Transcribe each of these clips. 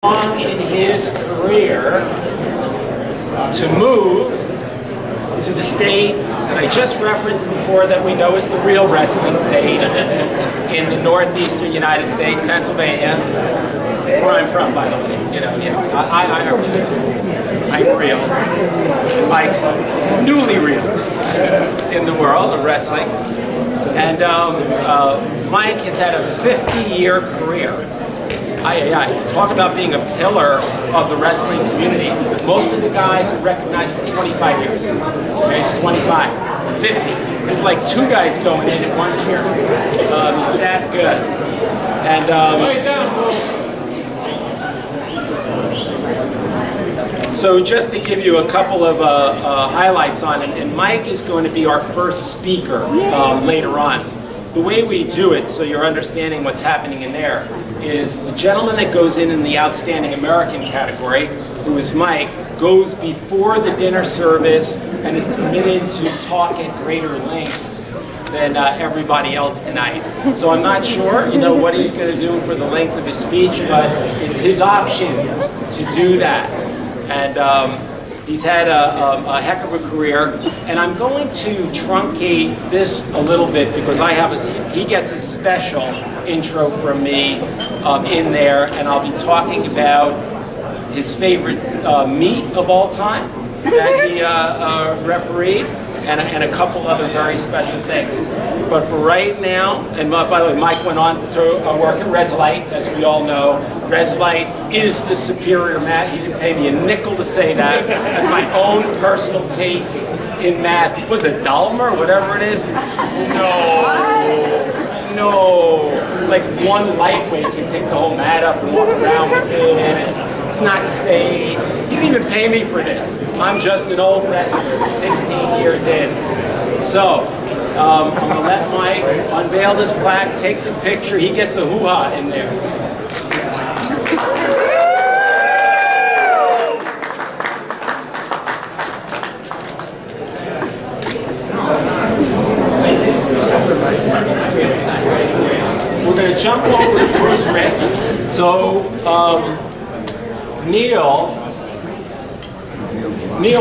long in his career to move to the state that I just referenced before that we know is the real wrestling state in the northeastern United States, Pennsylvania, where I'm from, by the way. I'm real. Mike's newly real in the world of wrestling. And Mike has had a 50-year career. Talk about being a pillar of the wrestling community. Most of the guys are recognized for 25 years. Okay, so 25, 50. It's like two guys going in at once here. It's that good. And so just to give you a couple of highlights on it, and Mike is going to be our first speaker later on. The way we do it, so you're understanding what's happening in there, is the gentleman that goes in the Outstanding American category, who is Mike, goes before the dinner service and is permitted to talk at greater length than everybody else tonight. So I'm not sure, what he's going to do for the length of his speech, but it's his option to do that. And he's had a heck of a career, and I'm going to truncate this a little bit because he gets a special intro from me in there, and I'll be talking about his favorite meet of all time that he refereed, and a couple other very special things. But for right now, and by the way, Mike went on to work at Resilite, as we all know. Resilite is the superior mat. He didn't pay me a nickel to say that. That's my own personal taste in mats. Was it Dahmer, whatever it is? No. Like one lightweight can take the whole mat up and walk around with it, and it's not safe. He didn't even pay me for this. I'm just an old wrestler, 16 years in. So, I'm going to let Mike unveil this plaque, take the picture. He gets a hoo-ha in there. We're going to jump over to Bruce Rick. So, Neil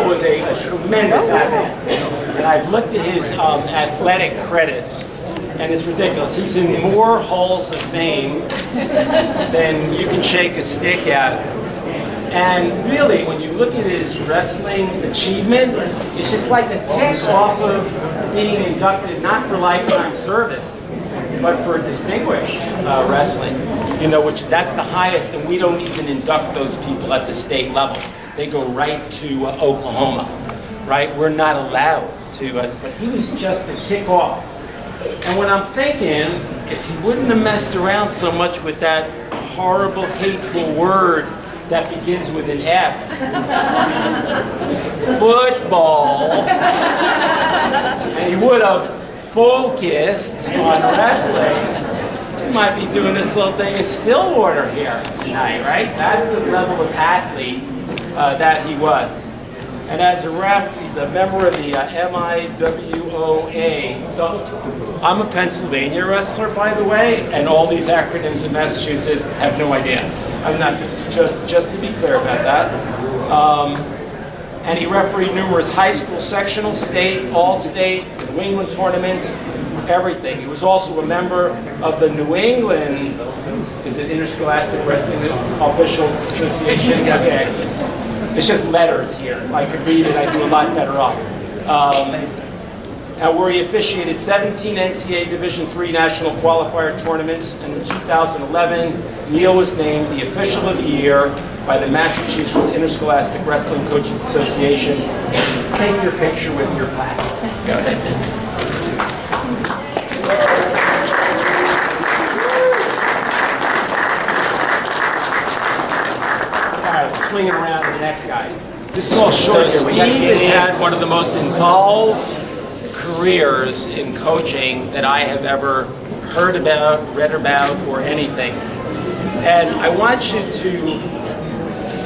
was a tremendous athlete. And I've looked at his athletic credits, and it's ridiculous. He's in more halls of fame than you can shake a stick at. And really, when you look at his wrestling achievement, it's just like a tick off of being inducted, not for lifetime service, but for distinguished wrestling, that's the highest, and we don't even induct those people at the state level. They go right to Oklahoma, right? We're not allowed to, but he was just a tick off. And when I'm thinking, if he wouldn't have messed around so much with that horrible, hateful word that begins with an F, football, and he would have focused on wrestling, he might be doing this little thing in Stillwater here tonight, right? That's the level of athlete that he was. And as a ref, he's a member of the MIWOA. So I'm a Pennsylvania wrestler, by the way, and all these acronyms in Massachusetts have no idea. I'm not, just to be clear about that. And he refereed numerous high school sectional, state, all-state, New England tournaments, everything. He was also a member of the New England, is it Interscholastic Wrestling Officials Association? Okay. It's just letters here. If I could read it, I'd do a lot better off. Where he officiated 17 NCAA Division III national qualifier tournaments, and in 2011, Neil was named the Official of the Year by the Massachusetts Interscholastic Wrestling Coaches Association. Take your picture with your plaque. Swinging around to the next guy. This is all short. So Steve has had one of the most involved careers in coaching that I have ever heard about, read about, or anything. And I want you to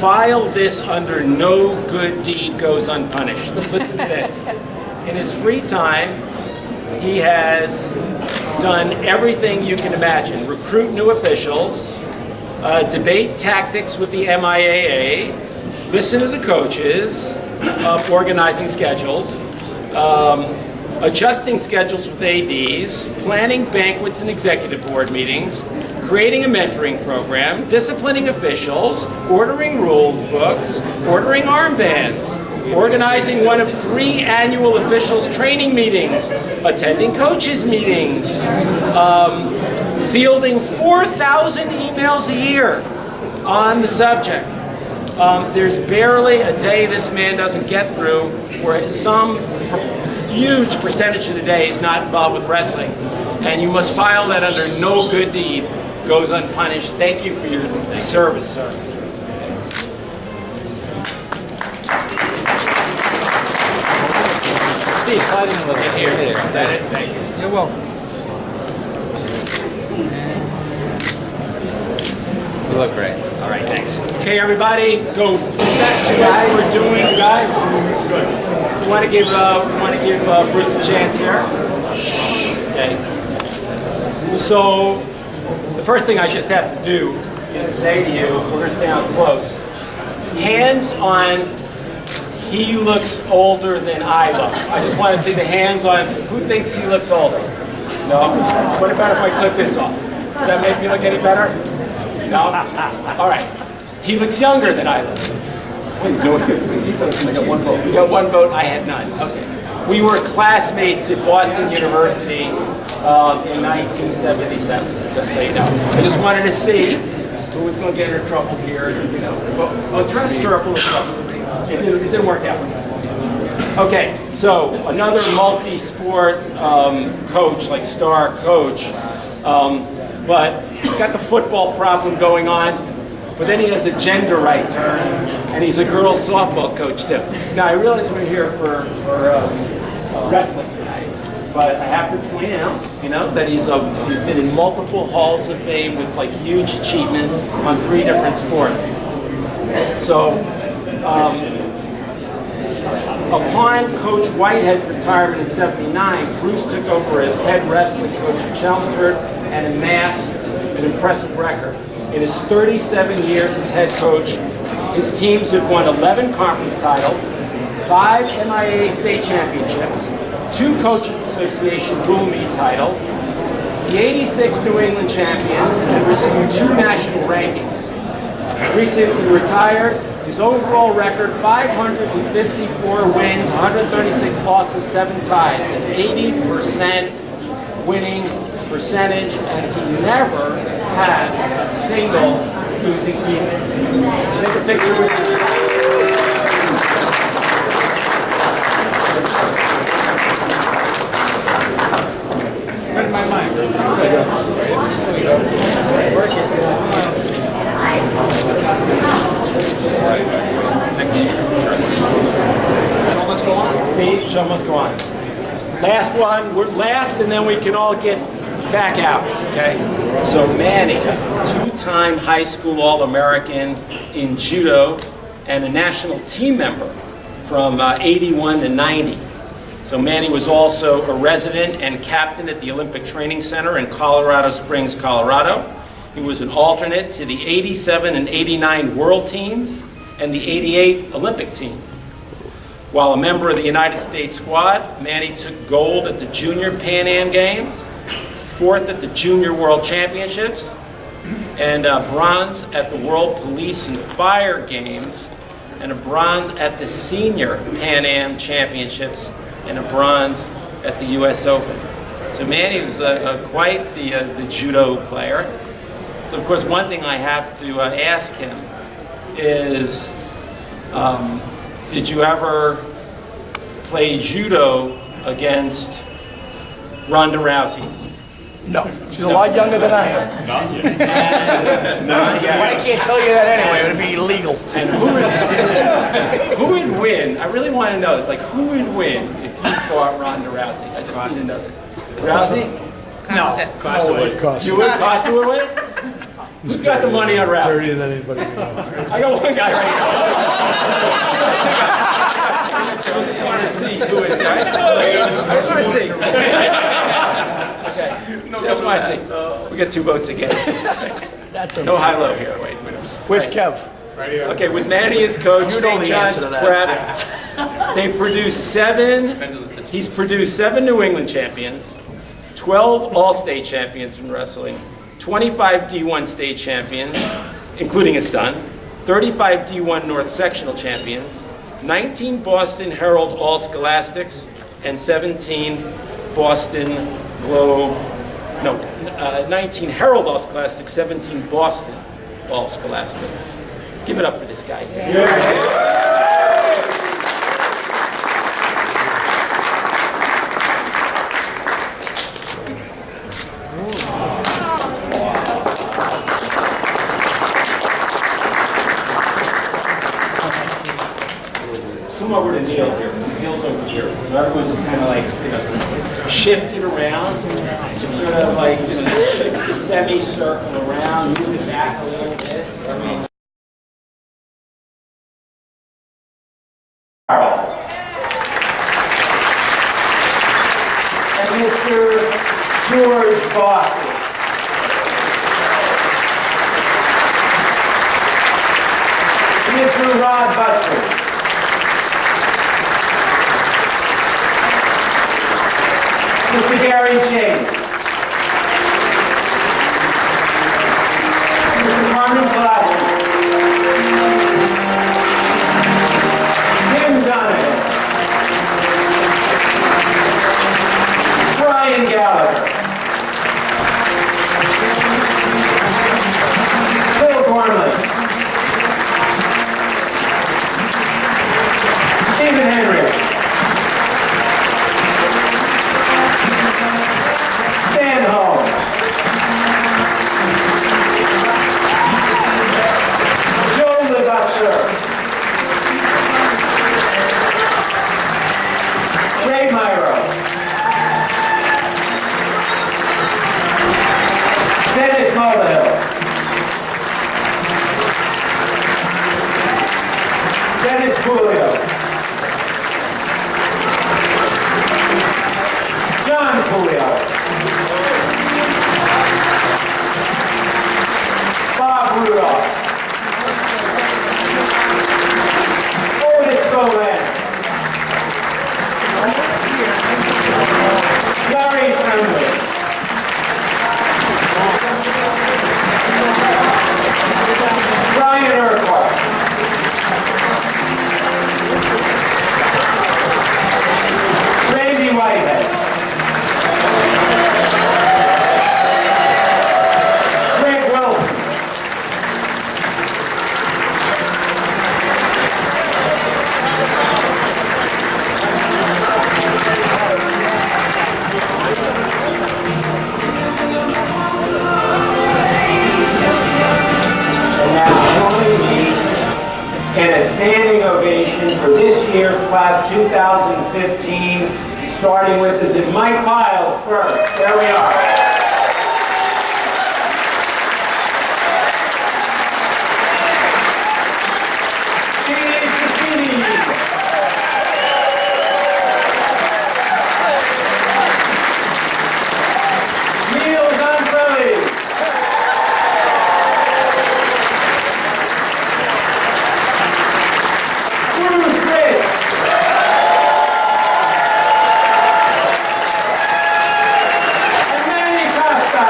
file this under no good deed goes unpunished. Listen to this. In his free time, he has done everything you can imagine. Recruit new officials, debate tactics with the MIAA, listen to the coaches, organizing schedules, adjusting schedules with ADs, planning banquets and executive board meetings, creating a mentoring program, disciplining officials, ordering rules books, ordering armbands, organizing one of 3 annual officials training meetings, attending coaches meetings, fielding 4,000 emails a year on the subject. There's barely a day this man doesn't get through where some huge percentage of the day is not involved with wrestling. And you must file that under no good deed goes unpunished. Thank you for your service, sir. Steve, sliding a little bit here. Is that it? Thank you. You're welcome. You look great. All right, thanks. Okay, everybody, go back to what we're doing, guys. Good. We want to give Bruce a chance here. Okay. So, the first thing I just have to do is say to you, we're going to stay on close. Hands on, he looks older than I look. I just want to see the hands on, who thinks he looks older? No? What about if I took this off? Does that make me look any better? No? All right. He looks younger than I look. What are you doing? I got 1 vote. You got 1 vote, I had none. Okay. We were classmates at Boston University in 1977, just so you know. I just wanted to see who was going to get in trouble here. You know, I was trying to stir up a little trouble. It didn't work out. Okay, so another multi-sport coach, like star coach, but he's got the football problem going on, but then he has a gender right turn, and he's a girls softball coach too. Now I realize we're here for wrestling tonight, but I have to point out, you know, that he's been in multiple halls of fame with like huge achievement on 3 different sports. So, upon Coach Whitehead's retirement in '79, Bruce took over as head wrestling coach at Chelmsford and amassed an impressive record. In his 37 years as head coach, his teams have won 11 conference titles, 5 MIAA state championships, 2 Coaches Association dual meet titles, the '86 New England champions, and received 2 national rankings. Recently retired, his overall record 554 wins, 136 losses, 7 ties, an 80% winning percentage, and he never had a single losing season. Take a picture with you. Where's my mic? Show must go on. See, show must go on. Last one, we're last, and then we can all get back out, okay? So Manny, 2-time high school All-American in judo and a national team member from 81 to 90. So Manny was also a resident and captain at the Olympic Training Center in Colorado Springs, Colorado. He was an alternate to the 87 and 89 world teams and the 88 Olympic team. While a member of the United States squad, Manny took gold at the Junior Pan Am Games, 4th at the Junior World Championships, and bronze at the World Police and Fire Games, and a bronze at the Senior Pan Am Championships, and a bronze at the U.S. Open. So Manny was quite the judo player. So of course one thing I have to ask him is, did you ever play judo against Ronda Rousey? No, she's a lot younger than I am. Not yet. Not yet. But I can't tell you that anyway, it would be illegal. And who would win? I really want to know this. Like, who would win if you fought Ronda Rousey? I just need to know this. Rousey? Costa. No. Costa would. You would? Costa would win? Who's got the money on Rousey? Dirtier than anybody else. I got one guy right now. I just want to see who it is, right? I just want to see. Okay. Just want to see. We got 2 votes against. That's okay. No high-low here, wait. Where's Kev? Okay, with Manny as coach, You know St. the John's answer to Prep, he's produced 7 New England champions, 12 All-State champions in wrestling, 25 D1 state champions, including his son, 35 D1 North Sectional champions, 19 Boston Herald All-Scholastics, and 17 Boston Globe, 19 Herald All-Scholastics, 17 Boston All-Scholastics. Give it up for this guy. Come over to Neil here. Neil's over here. So everyone just kind of like, shift it around. Sort of like, shift the semicircle around, move it back a little bit. And Mr. George Boston. Mr. Rod Butcher. Mr. Gary Chase. Mr. Carmen Platt. Tim Donovan. Brian Gallagher. Phil Gormley. Stephen Henry. Stan Hall. Joe Levasseur. Ray Myro. Dennis Mulvihill. Dennis Julio. John Julio. Bob Rudolph. Otis Golan. Gary Tremblay. Brian Urquhart. Randy Whitehead. Greg Wilson. And now join me in a standing ovation for this year's class 2015, starting with is Mike Miles first. There we are. Steve Cassini. Neil Gonzalez. Bruce Rich. And Manny Costa.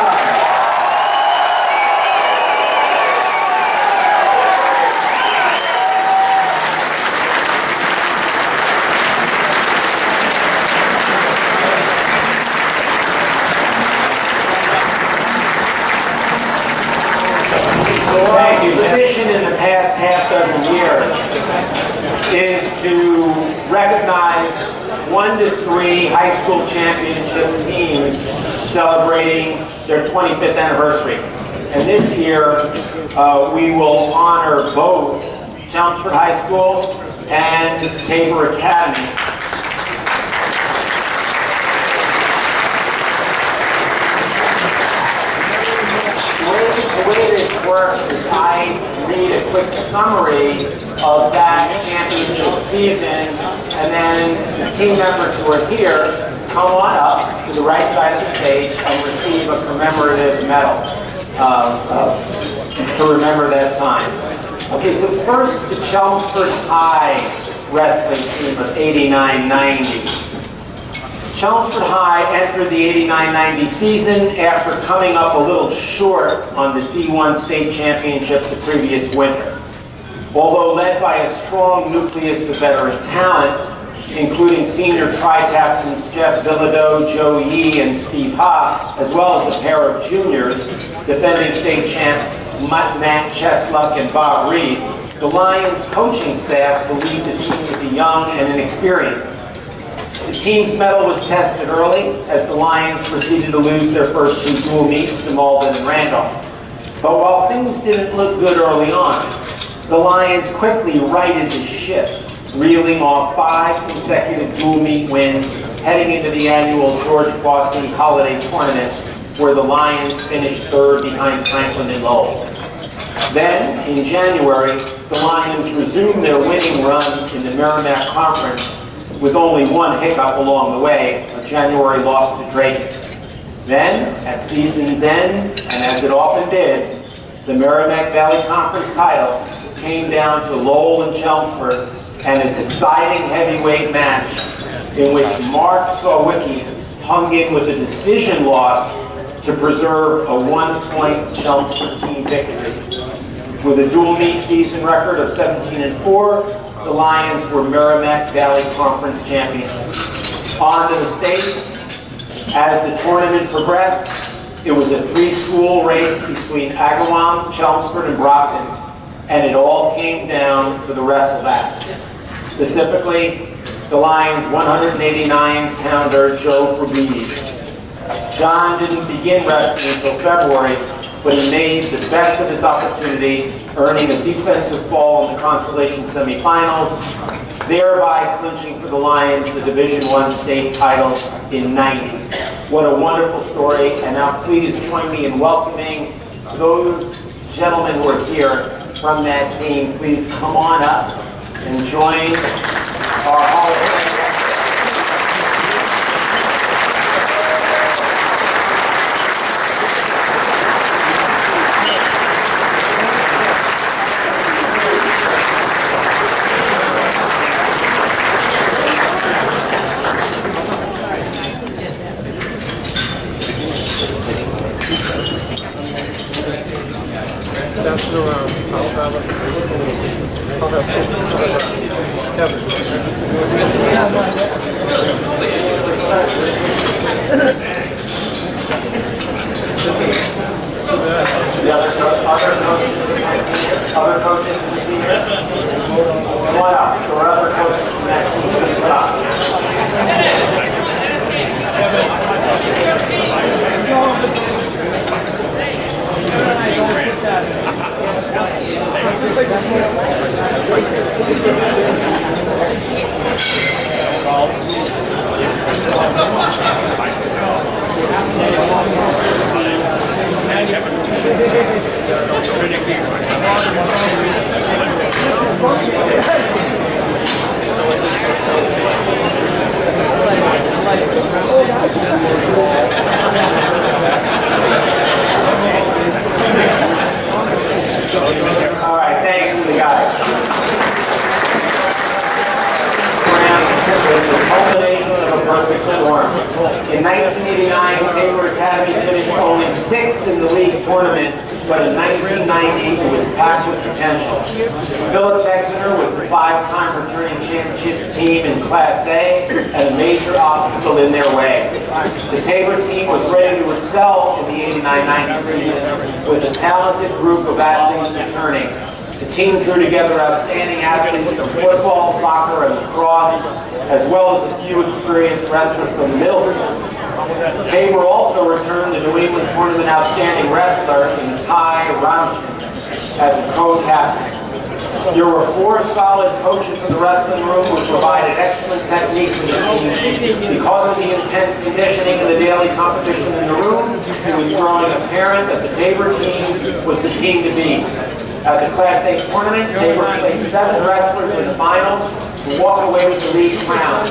Thank you. Tradition in the past half dozen years is to recognize 1 to 3 high school championship teams celebrating their 25th anniversary. And this year, we will honor both Chelmsford High School and Tabor Academy. The way this works is I read a quick summary of that championship season, and then the team members who are here come on up to the right side of the stage and receive a commemorative medal. to remember that time. Okay, so first the Chelmsford High wrestling team of 89-90. Chelmsford High entered the 89-90 season after coming up a little short on the D1 state championships the previous winter. Although led by a strong nucleus of veteran talent, including senior tri-captains Jeff Bilodeau, Joe Yee, and Steve Hoff, as well as a pair of juniors, defending state champ Matt Chesluck and Bob Reed, the Lions coaching staff believed the team to be young and inexperienced. The team's mettle was tested early as the Lions proceeded to lose their first two dual meets to Malden and Randolph. But while things didn't look good early on, the Lions quickly righted the ship, reeling off 5 consecutive dual meet wins heading into the annual George Bossy Holiday Tournament, where the Lions finished third behind Franklin and Lowell. Then, in January, the Lions resumed their winning run in the Merrimack Conference with only one hiccup along the way, a January loss to Drayton. Then, at season's end, and as it often did, the Merrimack Valley Conference title came down to Lowell and Chelmsford and a deciding heavyweight match in which Mark Sawicki hung in with a decision loss to preserve a 1-point Chelmsford team victory. With a dual meet season record of 17-4, the Lions were Merrimack Valley Conference champions. On to the state. As the tournament progressed, it was a 3-school race between Agawam, Chelmsford, and Brockton, and it all came down to the wrestle match. Specifically, the Lions' 189-pounder Joe Probidi. John didn't begin wrestling until February, but he made the best of his opportunity, earning a defensive fall in the consolation semifinals, thereby clinching for the Lions the Division I state title in '90. What a wonderful story, and now please join me in welcoming those gentlemen who are here from that team. Please come on up and join our Hall of Fame. Other coaches from the team? Come on up. There are other coaches from that team. Come on. All right, thanks to the guys. It's the culmination of a perfect storm. In 1989, Tabor Academy finished only 6th in the league tournament, but in 1990, it was packed with potential. Phillips Exeter was the 5-time returning championship team in Class A and a major obstacle in their way. The Tabor team was ready to excel in the 89-90 season with a talented group of athletes returning. The team drew together outstanding athletes from football, soccer, and lacrosse, as well as a few experienced wrestlers from the middle school. Tabor also returned the New England Tournament Outstanding Wrestler in Ty Ramchin as a co-captain. There were 4 solid coaches in the wrestling room who provided excellent technique for the team. Because of the intense conditioning and the daily competition in the room, it was growing apparent that the Tabor team was the team to beat. At the Class A tournament, Tabor played 7 wrestlers in the finals who walked away with the league crown.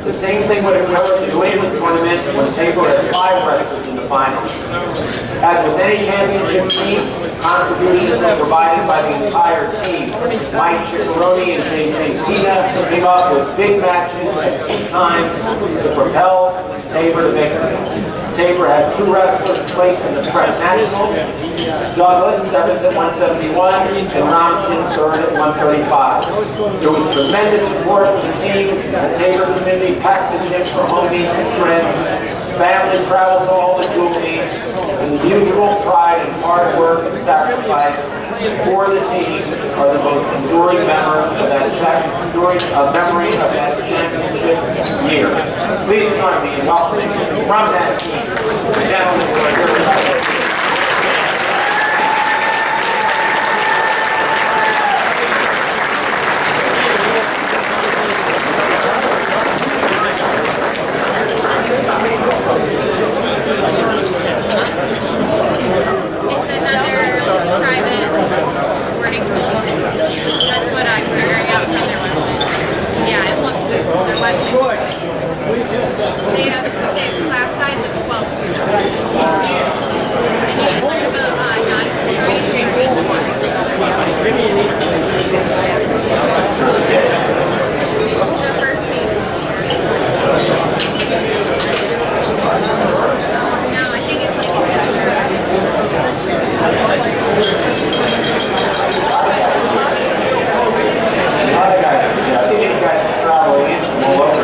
The same thing would occur at the New England tournament when Tabor had 5 wrestlers in the finals. As with any championship team, contributions are provided by the entire team. Mike Ciccarone and JJ Pina came up with big matches at key times to propel Tabor to victory. Tabor had 2 wrestlers placed in the prep nationals, Douglas, 7th at 171, and Ramchin, 3rd at 135. There was tremendous support for the team. The Tabor community packed the gym for home meets and friends. Family traveled to all the dual meets, and the mutual pride and hard work and sacrifice for the team are the most enduring memory of that championship year. Please join me in welcoming from that team, the gentlemen who are here tonight. It's another private boarding school. That's what I'm figuring out from their website. Yeah, it looks good. Their website's good. They have class size of 12 students. And you can learn about non-infiltration. The first meeting. No, I think it's like I think these guys travel in from all over.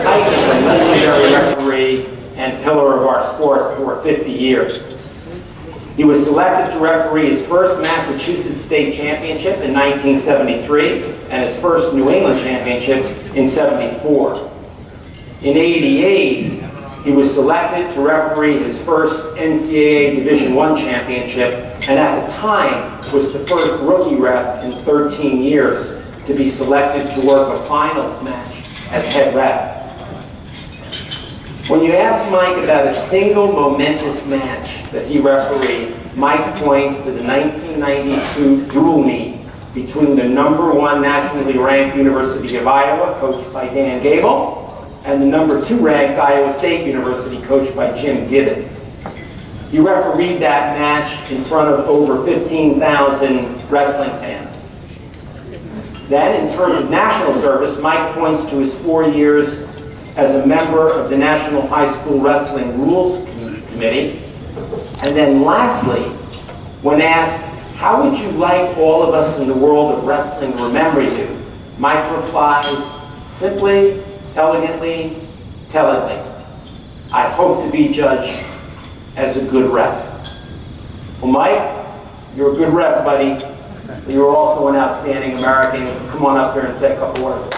Mike is a legendary referee and pillar of our sport for 50 years. He was selected to referee his first Massachusetts state championship in 1973 and his first New England championship in 74. In 88, he was selected to referee his first NCAA Division I championship, and at the time was the first rookie ref in 13 years to be selected to work a finals match as head ref. When you ask Mike about a single momentous match that he refereed, Mike points to the 1992 dual meet between the #1 nationally ranked University of Iowa, coached by Dan Gable, and the #2 ranked Iowa State University, coached by Jim Gibbons. He refereed that match in front of over 15,000 wrestling fans. Then, in terms of national service, Mike points to his 4 years as a member of the National High School Wrestling Rules Committee. And then lastly, when asked, how would you like all of us in the world of wrestling to remember you? Mike replies, simply, elegantly, tellingly, I hope to be judged as a good rep. Well, Mike, you're a good rep, buddy. But you're also an outstanding American. Come on up here and say a couple words.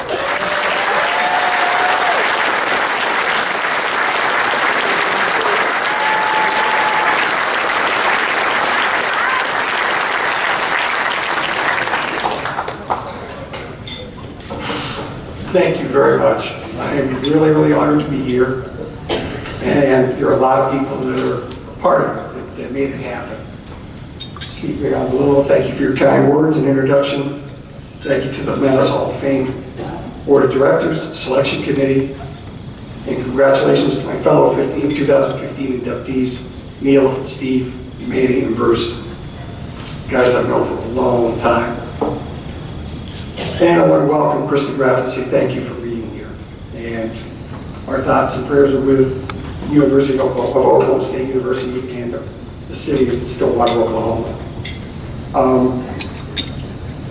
Thank you very much. I am really, really honored to be here. And there are a lot of people that are part of it that made it happen. Steve Little, thank you for your kind words and introduction. Thank you to the Men's Hall of Fame Board of Directors, Selection Committee, and congratulations to my fellow 2015 inductees, Neil, Steve, Manny, and Bruce. Guys I've known for a long time. And I want to welcome Chris McGrath and say thank you for being here. And our thoughts and prayers are with University of Oklahoma State University and the city of Stillwater, Oklahoma. I'm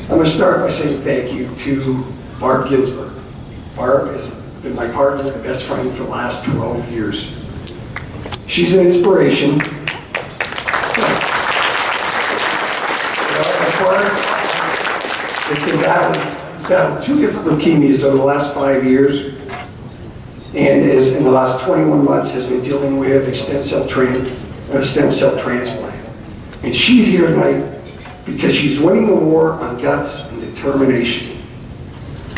going to start by saying thank you to Barb Ginsburg. Barb has been my partner and best friend for the last 12 years. She's an inspiration. He's battled 2 different leukemias over the last 5 years, and is in the last 21 months has been dealing with a stem cell transplant. And she's here tonight because she's winning the war on guts and determination.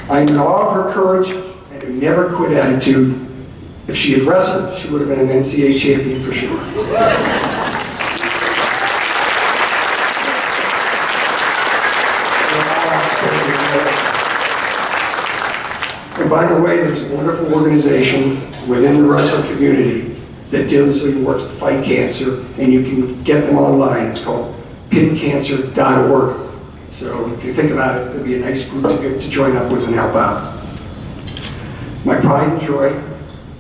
I am in awe of her courage and her never quit attitude. If she had wrestled, she would have been an NCAA champion for sure. And by the way, there's a wonderful organization within the wrestling community that diligently works to fight cancer, and you can get them online. It's called pincancer.org. So if you think about it, it'd be a nice group to join up with and help out. My pride and joy,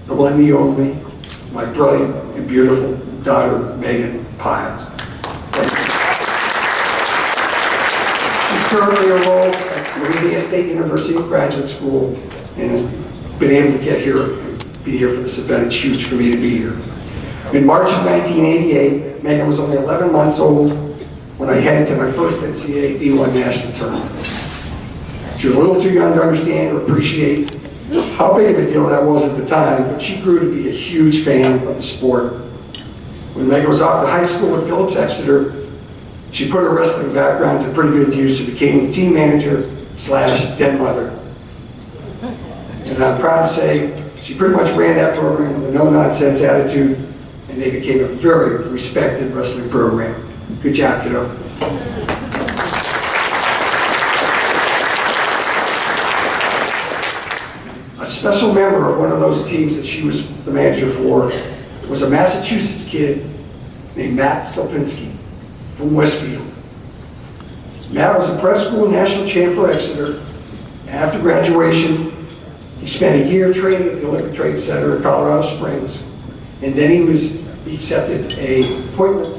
the one and the only, my brilliant and beautiful daughter, Megan Pyle. She's currently enrolled at Louisiana State University Graduate School and has been able to get here and be here for this event. It's huge for me to be here. In March of 1988, Megan was only 11 months old when I headed to my first NCAA D1 national tournament. She was a little too young to understand or appreciate how big of a deal that was at the time, but she grew to be a huge fan of the sport. When Megan was off to high school at Phillips Exeter, she put her wrestling background to pretty good use and became the team manager / den mother. And I'm proud to say she pretty much ran that program with a no-nonsense attitude, and they became a very respected wrestling program. Good job, kiddo. A special member of one of those teams that she was the manager for was a Massachusetts kid named Matt Stolpinski from Westfield. Matt was a prep school national champ for Exeter. After graduation, he spent a year training at the Olympic Trade Center in Colorado Springs, and then he accepted an appointment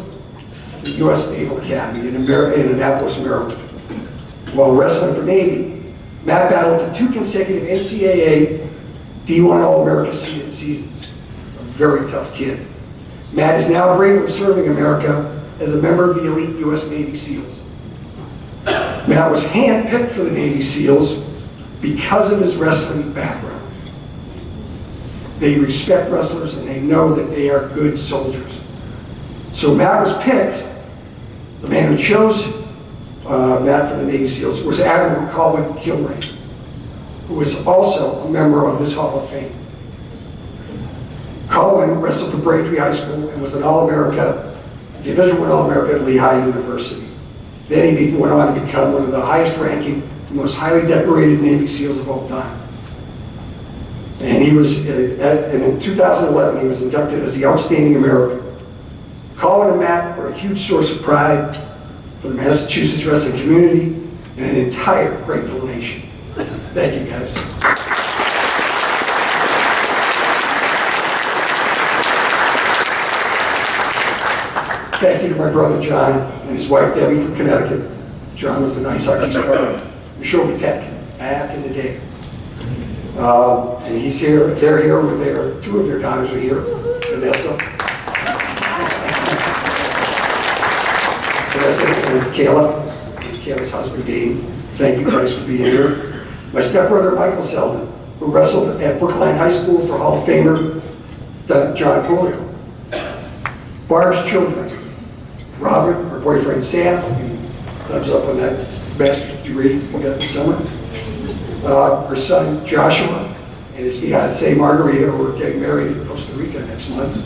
to the U.S. Naval Academy in Annapolis, Maryland. While wrestling for Navy, Matt battled to 2 consecutive NCAA D1 All-America seasons. A very tough kid. Matt is now bravely serving America as a member of the elite U.S. Navy SEALs. Matt was handpicked for the Navy SEALs because of his wrestling background. They respect wrestlers and they know that they are good soldiers. So Matt was picked. The man who chose Matt for the Navy SEALs was Admiral Colin Kilrain, who was also a member of this Hall of Fame. Colin wrestled for Braintree High School and was an All-America, Division I All-America at Lehigh University. Then he went on to become one of the highest ranking, most highly decorated Navy SEALs of all time. And he was, and in 2011, he was inducted as the Outstanding American. Colin and Matt are a huge source of pride for the Massachusetts wrestling community and an entire grateful nation. Thank you, guys. Thank you to my brother John and his wife Debbie from Connecticut. John was an ice hockey star, Michelle Tech back in the day. And he's here, they're here with their, 2 of their daughters are here, Vanessa and Kayla, and Kayla's husband Dean. Thank you guys for being here. My stepbrother Michael Selden, who wrestled at Brookline High School for Hall of Famer John Polio. Barb's children, Robert, her boyfriend Sam, thumbs up on that master's degree we got this summer. Her son Joshua and his fiancee Margarita, who are getting married in Costa Rica next month.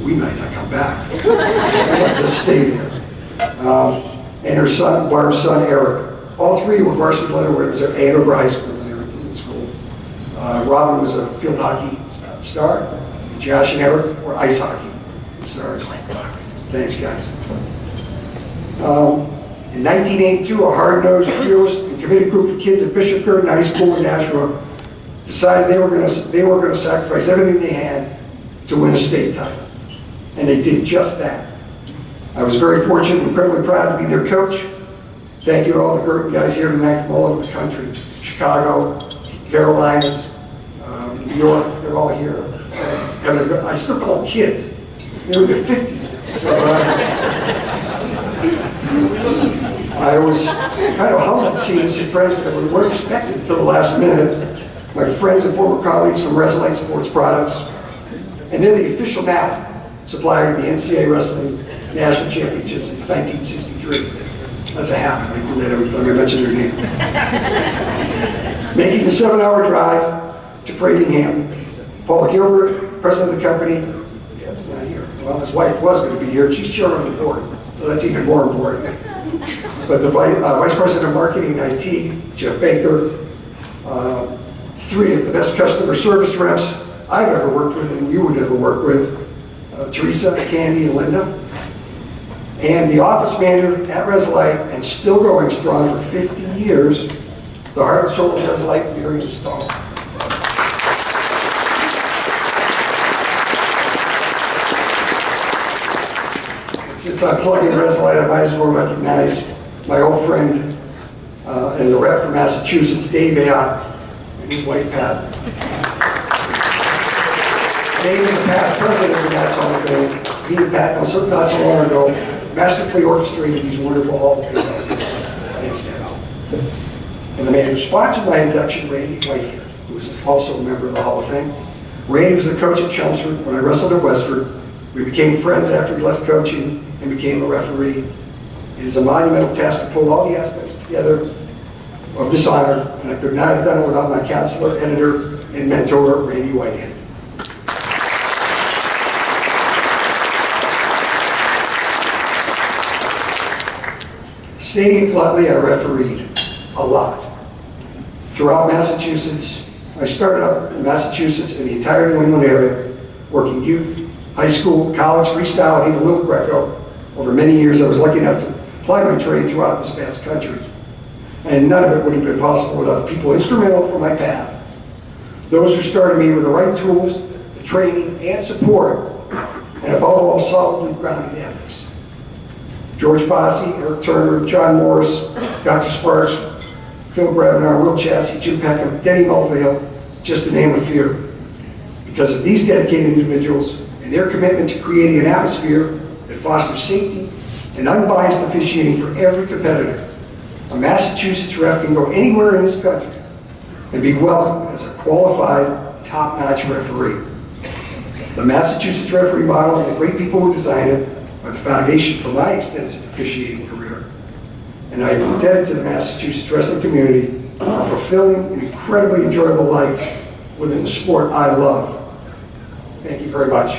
We might not come back. Just stay there. And her son, Barb's son Eric. All 3 were varsity letter winners at Andover High School when they were in school. Robin was a field hockey star. And Josh and Eric were ice hockey stars. Thanks, guys. In 1982, a hard-nosed, fearless, and committed group of kids at Bishop Curtin High School in Nashua decided they were going to sacrifice everything they had to win a state title. And they did just that. I was very fortunate and incredibly proud to be their coach. Thank you to all the Curtin guys here tonight from all over the country. Chicago, Carolinas, New York, they're all here. I still call them kids. They're in their 50s. So, I was kind of humbled seeing some friends that weren't expected until the last minute. My friends and former colleagues from Resolite Sports Products. And they're the official now supplier of the NCAA Wrestling National Championship since 1963. That's a habit. I do that every time I mention their name. Making the 7-hour drive to Framingham, Paul Gilbert, president of the company, he's not here. Well, his wife was going to be here. She's chairman of the board, so that's even more important. But the vice president of marketing and IT, Jeff Baker, 3 of the best customer service reps I've ever worked with and you would ever work with, Teresa, Candy, and Linda. And the office manager at Resolite, and still going strong for 50 years, the heart and soul of Resolite, Miriam Stahl. Since I'm plugging Resolite, I might as well recognize my old friend and the rep from Massachusetts, Dave Ayotte, and his wife, Pat. Dave is the past president of the Mass Hall of Fame. He and Pat, not so long ago, masterfully orchestrated these wonderful Hall of Fame. Thanks, Dad. And the man who sponsored my induction, Randy Whitehead, who is also a member of the Hall of Fame. Randy was the coach at Chelmsford when I wrestled at Westford. We became friends after he left coaching and became a referee. It is a monumental task to pull all the aspects together of this honor, and I could not have done it without my counselor, editor, and mentor, Randy Whitehead. Stating bluntly, I refereed a lot. Throughout Massachusetts, I started up in Massachusetts and the entire New England area, working youth, high school, college, freestyle, and even Little Greco. Over many years, I was lucky enough to ply my trade throughout this vast country. And none of it would have been possible without the people instrumental for my path. Those who started me with the right tools, the training, and support, and above all, solidly grounded ethics. George Bosse, Eric Turner, John Morris, Dr. Sparks, Phil Gravenar, Will Chassie, Jim Peckham, Denny Mulvale, just to name a few. Because of these dedicated individuals and their commitment to creating an atmosphere that fosters safety and unbiased officiating for every competitor, a Massachusetts ref can go anywhere in this country and be welcomed as a qualified, top-notch referee. The Massachusetts referee model and the great people who designed it are the foundation for my extensive officiating career. And I am indebted to the Massachusetts wrestling community for a fulfilling and incredibly enjoyable life within the sport I love. Thank you very much.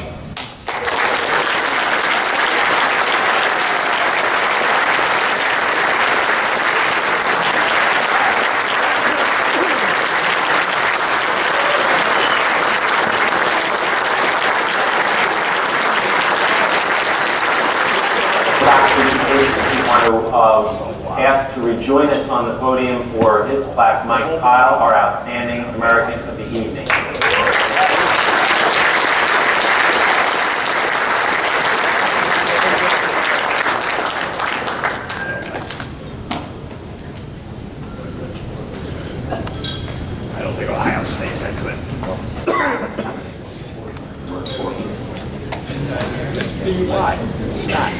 Asked to rejoin us on the podium for his plaque, Mike Kyle, our outstanding American of the evening. I don't think Ohio State's that good. It's not.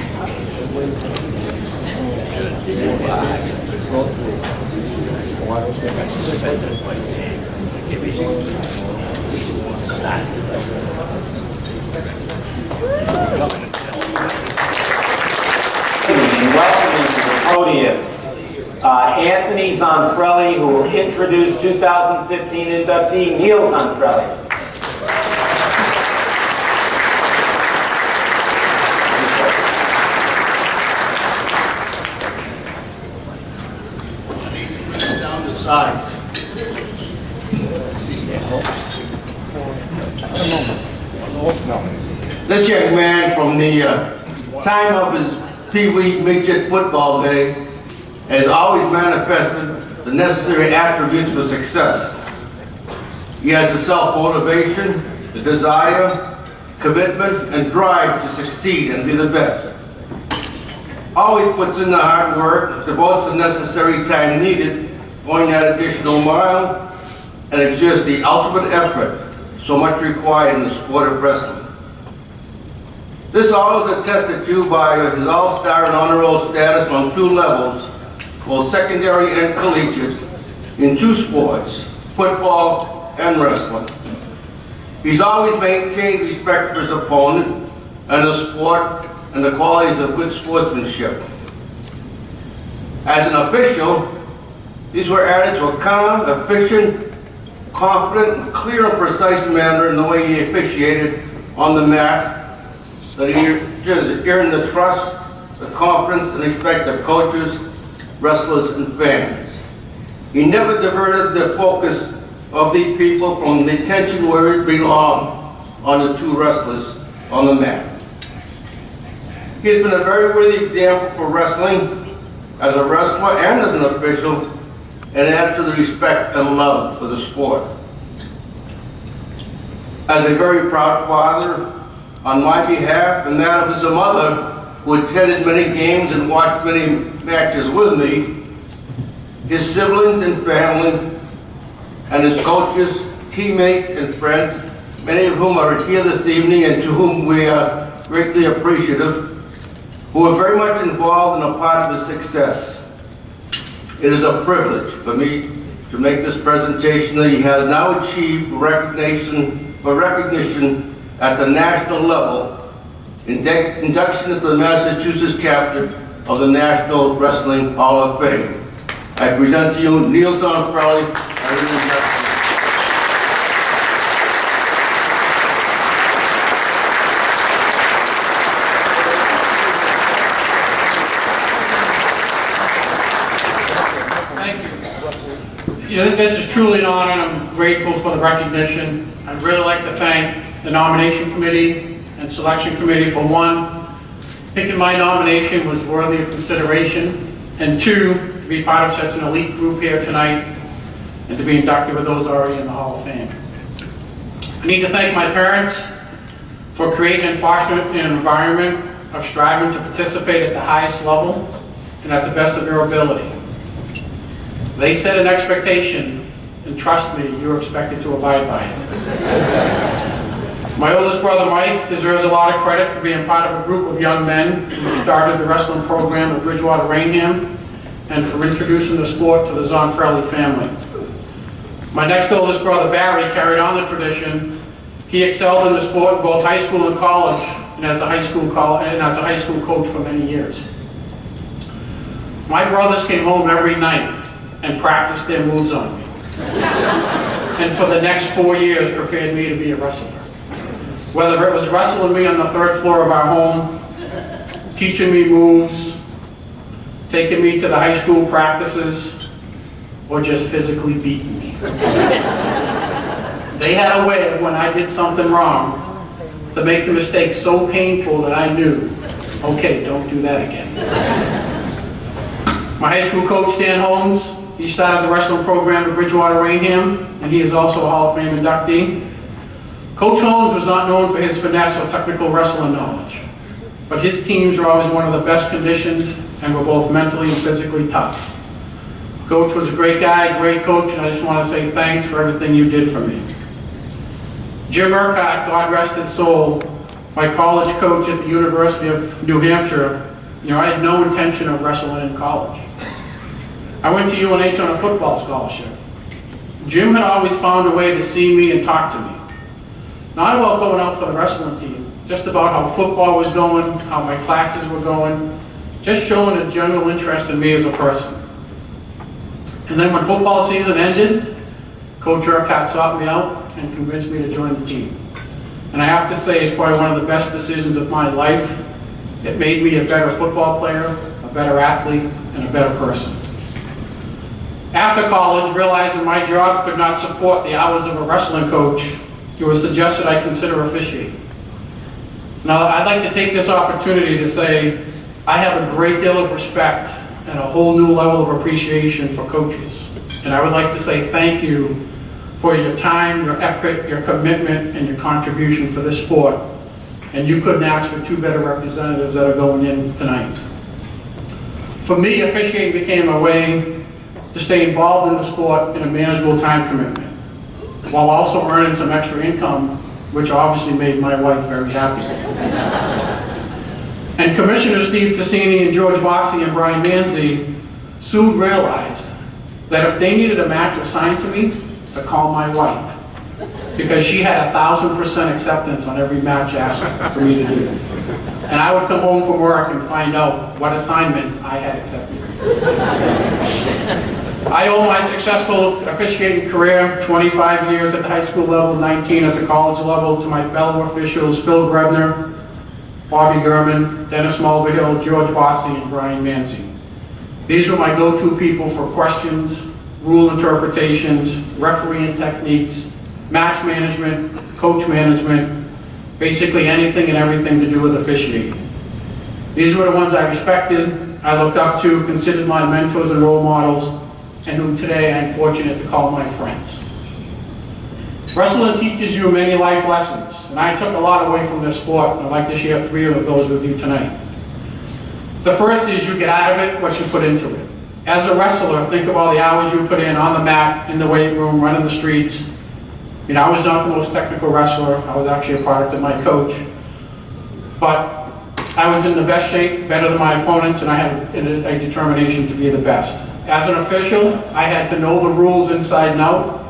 Welcome to the podium, Anthony Zonfrelli, who will introduce 2015 inductee Neil Zonfrelli. Down to size. This young man, from the time of his Pee-wee midget football days, has always manifested the necessary attributes for success. He has the self-motivation, the desire, commitment, and drive to succeed and be the best. Always puts in the hard work, devotes the necessary time needed, going that additional mile, and exerts the ultimate effort so much required in the sport of wrestling. This all is attested to by his all-star and honor roll status on 2 levels, both secondary and collegiate, in 2 sports, football and wrestling. He's always maintained respect for his opponent and the sport and the qualities of good sportsmanship. As an official, these were added to a calm, efficient, confident, clear, and precise manner in the way he officiated on the mat, that he earned the trust, the confidence, and respect of coaches, wrestlers, and fans. He never diverted the focus of these people from the attention where it belonged on the two wrestlers on the mat. He has been a very worthy example for wrestling as a wrestler and as an official, and adds to the respect and love for the sport. As a very proud father, on my behalf and that of his mother, who attended many games and watched many matches with me, his siblings and family, and his coaches, teammates, and friends, many of whom are here this evening and to whom we are greatly appreciative, who were very much involved and a part of his success. It is a privilege for me to make this presentation that he has now achieved recognition at the national level, induction into the Massachusetts chapter of the National Wrestling Hall of Fame. I present to you Neil Donfarelli as an induction. This is truly an honor, and I'm grateful for the recognition. I'd really like to thank the nomination committee and selection committee for one, picking my nomination was worthy of consideration, and two, to be part of such an elite group here tonight and to be inducted with those already in the Hall of Fame. I need to thank my parents for creating and fostering an environment of striving to participate at the highest level and at the best of your ability. They set an expectation, and trust me, you're expected to abide by it. My oldest brother, Mike, deserves a lot of credit for being part of a group of young men who started the wrestling program at Bridgewater Rainham and for introducing the sport to the Zonfrelli family. My next oldest brother, Barry, carried on the tradition. He excelled in the sport in both high school and college, and as a high school coach for many years. My brothers came home every night and practiced their moves on me. And for the next 4 years prepared me to be a wrestler. Whether it was wrestling me on the 3rd floor of our home, teaching me moves, taking me to the high school practices, or just physically beating me. They had a way of, when I did something wrong, to make the mistake so painful that I knew, okay, don't do that again. My high school coach, Stan Holmes, he started the wrestling program at Bridgewater Rainham, and he is also a Hall of Fame inductee. Coach Holmes was not known for his finesse or technical wrestling knowledge, but his teams were always one of the best conditioned and were both mentally and physically tough. Coach was a great guy, great coach, and I just want to say thanks for everything you did for me. Jim Urquhart, God rest his soul, my college coach at the University of New Hampshire, I had no intention of wrestling in college. I went to UNH on a football scholarship. Jim had always found a way to see me and talk to me. Not about going out for the wrestling team, just about how football was going, how my classes were going, just showing a general interest in me as a person. And then when football season ended, Coach Urquhart sought me out and convinced me to join the team. And I have to say, it's probably one of the best decisions of my life. It made me a better football player, a better athlete, and a better person. After college, realizing my job could not support the hours of a wrestling coach, it was suggested I consider officiating. Now, I'd like to take this opportunity to say I have a great deal of respect and a whole new level of appreciation for coaches. And I would like to say thank you for your time, your effort, your commitment, and your contribution for this sport. And you couldn't ask for two better representatives that are going in tonight. For me, officiating became a way to stay involved in the sport in a manageable time commitment, while also earning some extra income, which obviously made my wife very happy. And Commissioner Steve Tassini and George Bossi and Brian Manzi soon realized that if they needed a match assigned to me, to call my wife, because she had 1,000% acceptance on every match asked for me to do. And I would come home from work and find out what assignments I had accepted. I owe my successful officiating career, 25 years at the high school level, 19 at the college level, to my fellow officials, Phil Grebner, Bobby Gurman, Dennis Mulvihill, George Bossi, and Brian Manzi. These were my go-to people for questions, rule interpretations, refereeing techniques, match management, coach management, basically anything and everything to do with officiating. These were the ones I respected, I looked up to, considered my mentors and role models, and who today I'm fortunate to call my friends. Wrestling teaches you many life lessons, and I took a lot away from this sport, and I'd like to share 3 of those with you tonight. The first is you get out of it what you put into it. As a wrestler, think of all the hours you put in on the mat, in the weight room, running the streets. You know, I was not the most technical wrestler. I was actually a product of my coach. But I was in the best shape, better than my opponents, and I had a determination to be the best. As an official, I had to know the rules inside and out,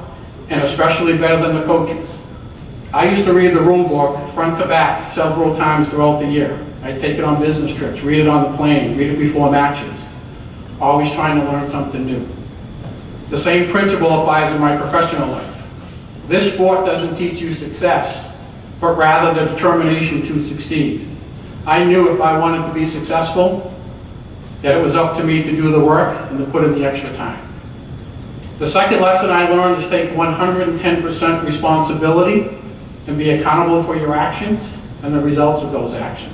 and especially better than the coaches. I used to read the rule book front to back several times throughout the year. I'd take it on business trips, read it on the plane, read it before matches, always trying to learn something new. The same principle applies in my professional life. This sport doesn't teach you success, but rather the determination to succeed. I knew if I wanted to be successful, that it was up to me to do the work and to put in the extra time. The second lesson I learned is take 110% responsibility and be accountable for your actions and the results of those actions.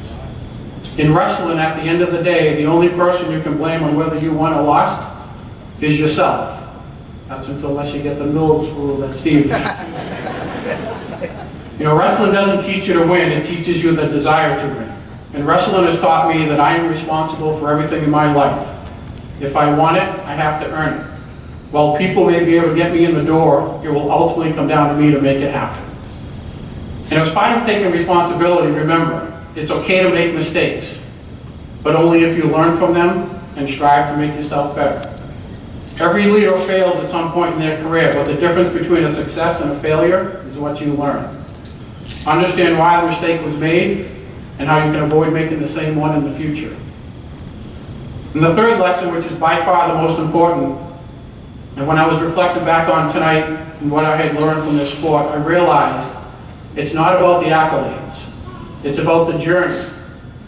In wrestling, at the end of the day, the only person you can blame on whether you won or lost is yourself. That's unless you get the Mills rule that Steve. You know, wrestling doesn't teach you to win, it teaches you the desire to win. And wrestling has taught me that I am responsible for everything in my life. If I want it, I have to earn it. While people may be able to get me in the door, it will ultimately come down to me to make it happen. And as part of taking responsibility, remember, it's okay to make mistakes, but only if you learn from them and strive to make yourself better. Every leader fails at some point in their career, but the difference between a success and a failure is what you learn. Understand why the mistake was made and how you can avoid making the same one in the future. And the third lesson, which is by far the most important, and when I was reflecting back on tonight and what I had learned from this sport, I realized it's not about the accolades. It's about the journey,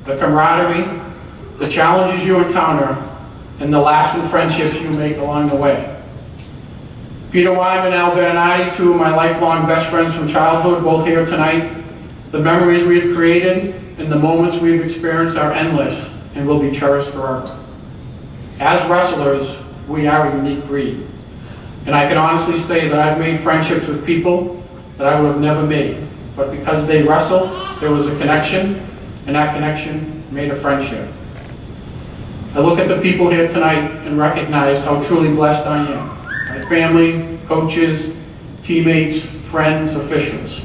the camaraderie, the challenges you encounter, and the lasting friendships you make along the way. Peter Wyman and Al Bernardi, 2 of my lifelong best friends from childhood, both here tonight. The memories we've created and the moments we've experienced are endless and will be cherished forever. As wrestlers, we are a unique breed. And I can honestly say that I've made friendships with people that I would have never made. But because they wrestle, there was a connection, and that connection made a friendship. I look at the people here tonight and recognize how truly blessed I am. My family, coaches, teammates, friends, officials,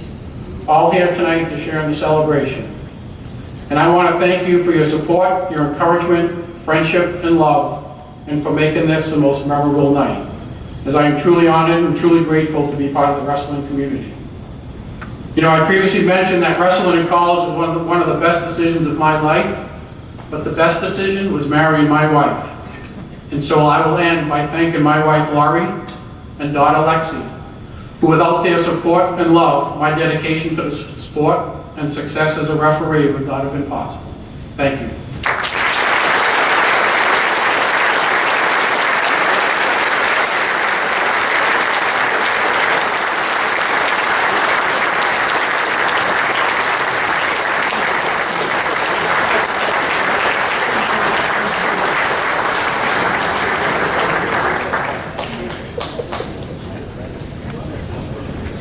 all here tonight to share in the celebration. And I want to thank you for your support, your encouragement, friendship, and love, and for making this the most memorable night, as I am truly honored and truly grateful to be part of the wrestling community. You know, I previously mentioned that wrestling in college was one of the best decisions of my life, but the best decision was marrying my wife. And so I will end by thanking my wife, Laurie, and daughter, Lexi, who without their support and love, my dedication to the sport and success as a referee would not have been possible. Thank you.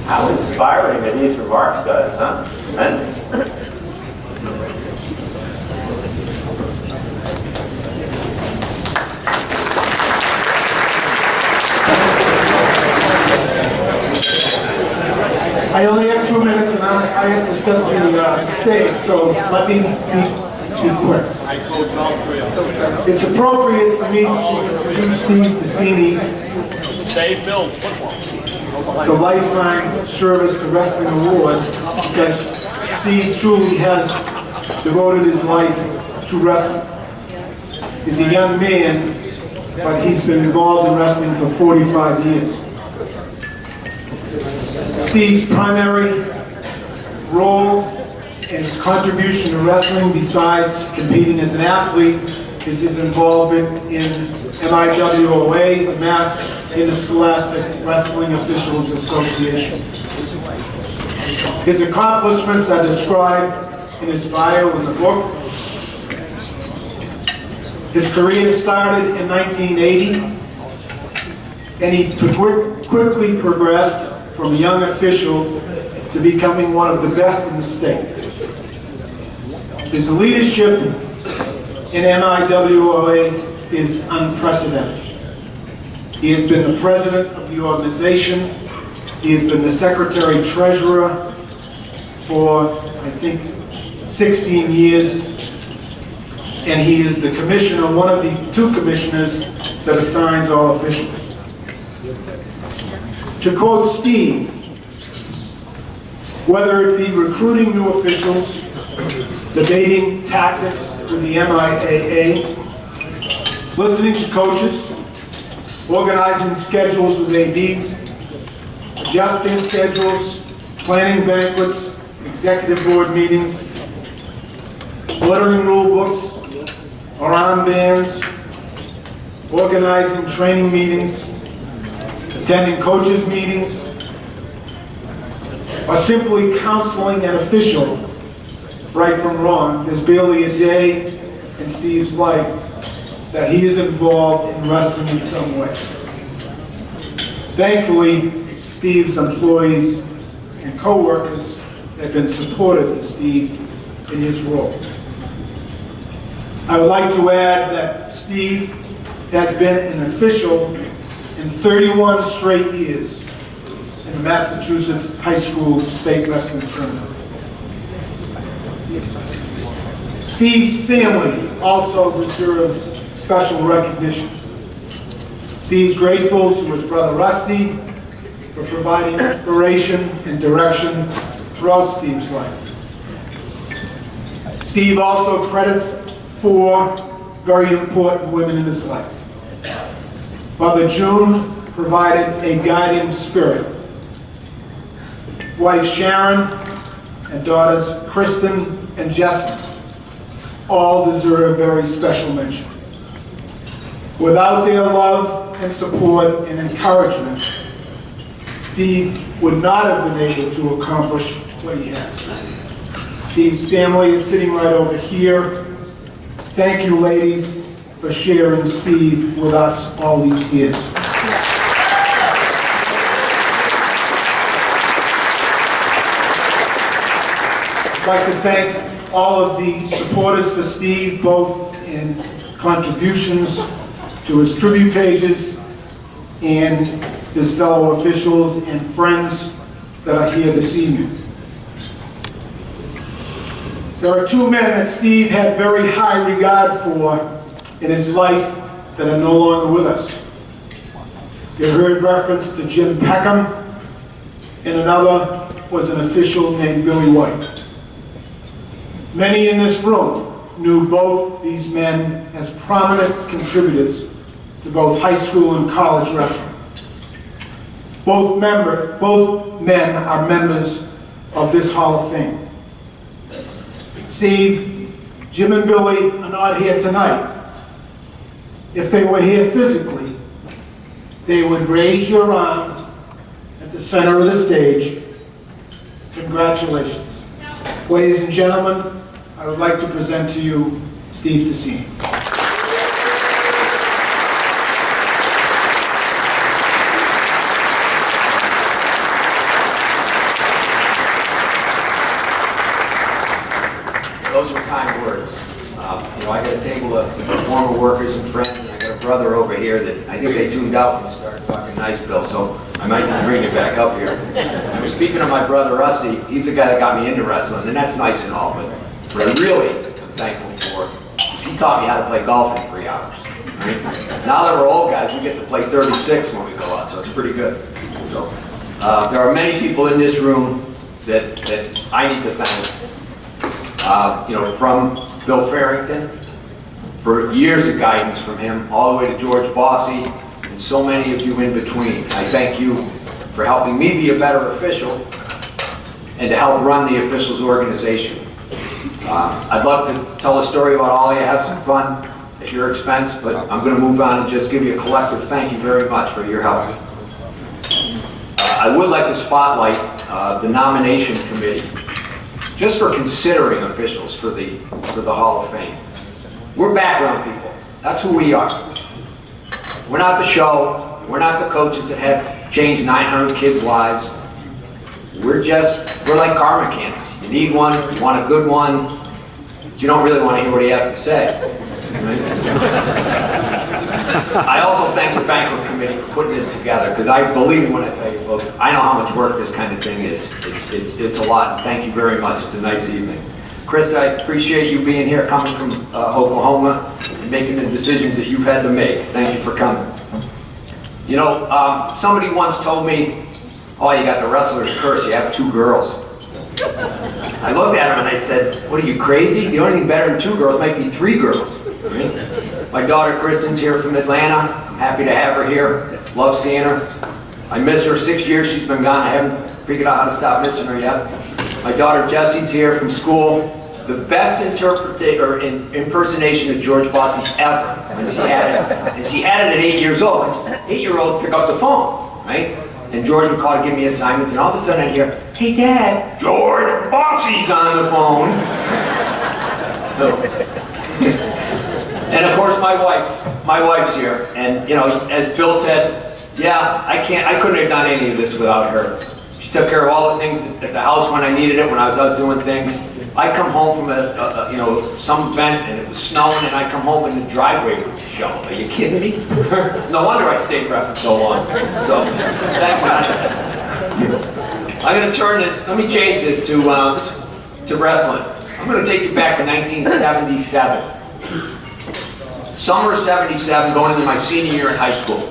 How inspiring are these remarks, guys, huh? Tremendous. I only have 2 minutes and I have to step the stage, so let me be quick. It's appropriate for me to introduce Steve Cassini, Dave Mills, football. the Lifetime Service to Wrestling Award, because Steve truly has devoted his life to wrestling. He's a young man, but he's been involved in wrestling for 45 years. Steve's primary role and his contribution to wrestling, besides competing as an athlete, is his involvement in MIWOA, the Mass in the Scholastic Wrestling Officials Association. His accomplishments are described in his bio in the book. His career started in 1980, and he quickly progressed from a young official to becoming one of the best in the state. His leadership in MIWOA is unprecedented. He has been the president of the organization. He has been the secretary-treasurer for, I think, 16 years. And he is the commissioner, one of the 2 commissioners that assigns all officials. To quote Steve, whether it be recruiting new officials, debating tactics with the MIAA, listening to coaches, organizing schedules with ADs, adjusting schedules, planning banquets, executive board meetings, ordering rule books or armbands, organizing training meetings, attending coaches' meetings, or simply counseling an official right from wrong. There's barely a day in Steve's life that he is involved in wrestling in some way. Thankfully, Steve's employees and co-workers have been supportive to Steve in his role. I would like to add that Steve has been an official in 31 straight years in the Massachusetts High School State Wrestling Tournament. Steve's family also deserves special recognition. Steve's grateful to his brother Rusty for providing inspiration and direction throughout Steve's life. Steve also credits 4 very important women in his life. Mother June provided a guiding spirit. Wife Sharon and daughters Kristen and Jessica all deserve very special mention. Without their love and support and encouragement, Steve would not have been able to accomplish what he has. Steve's family is sitting right over here. Thank you, ladies, for sharing Steve with us all these years. I'd like to thank all of the supporters for Steve, both in contributions to his tribute pages and his fellow officials and friends that are here this evening. There are 2 men that Steve had very high regard for in his life that are no longer with us. You heard reference to Jim Peckham, and another was an official named Billy White. Many in this room knew both these men as prominent contributors to both high school and college wrestling. Both men are members of this Hall of Fame. Steve, Jim and Billy are not here tonight. If they were here physically, they would raise your arm at the center of the stage. Congratulations. Ladies and gentlemen, I would like to present to you Steve Tessini. Those were kind words. I got a table of former workers and friends, and I got a brother over here that I think they tuned out when you started talking nice, Bill, so I might need to bring you back up here. I was speaking of my brother Rusty. He's the guy that got me into wrestling, and that's nice and all, but what I really am thankful for is he taught me how to play golf in 3 hours. Right? Now that we're old guys, we get to play 36 when we go out, so it's pretty good. So there are many people in this room that I need to thank. From Bill Farrington, for years of guidance from him, all the way to George Bossy, and so many of you in between. I thank you for helping me be a better official and to help run the officials organization. I'd love to tell a story about all of you, have some fun, at your expense, but I'm going to move on and just give you a collective thank you very much for your help. I would like to spotlight the nomination committee, just for considering officials for the Hall of Fame. We're background people. That's who we are. We're not the show. We're not the coaches that have changed 900 kids' lives. We're like car mechanics. You need one, you want a good one, but you don't really want to hear what he has to say. Right? I also thank the banquet committee for putting this together, because I believe me when I tell you folks, I know how much work this kind of thing is. It's a lot, and thank you very much. It's a nice evening. Krista, I appreciate you being here, coming from Oklahoma, and making the decisions that you've had to make. Thank you for coming. You know, somebody once told me, oh, you got the wrestler's curse, you have 2 girls. I looked at him and I said, what are you, crazy? The only thing better than 2 girls might be 3 girls. Right? My daughter Kristen's here from Atlanta. I'm happy to have her here. Love seeing her. I miss her. 6 years she's been gone. I haven't figured out how to stop missing her yet. My daughter Jessie's here from school. The best impersonation of George Bossy ever. And she had it at 8 years old. 8-year-olds pick up the phone, right? And George would call to give me assignments, and all of a sudden I'd hear, hey Dad, George Bossy's on the phone. And of course my wife's here, and you know, as Bill said, yeah, I couldn't have done any of this without her. She took care of all the things at the house when I needed it, when I was out doing things. I'd come home from some event and it was snowing, and I'd come home and the driveway would show. Are you kidding me? No wonder I stayed ref for so long. So, thank God. I'm going to turn this, let me change this to wrestling. I'm going to take you back to 1977. Summer of 77, going into my senior year in high school.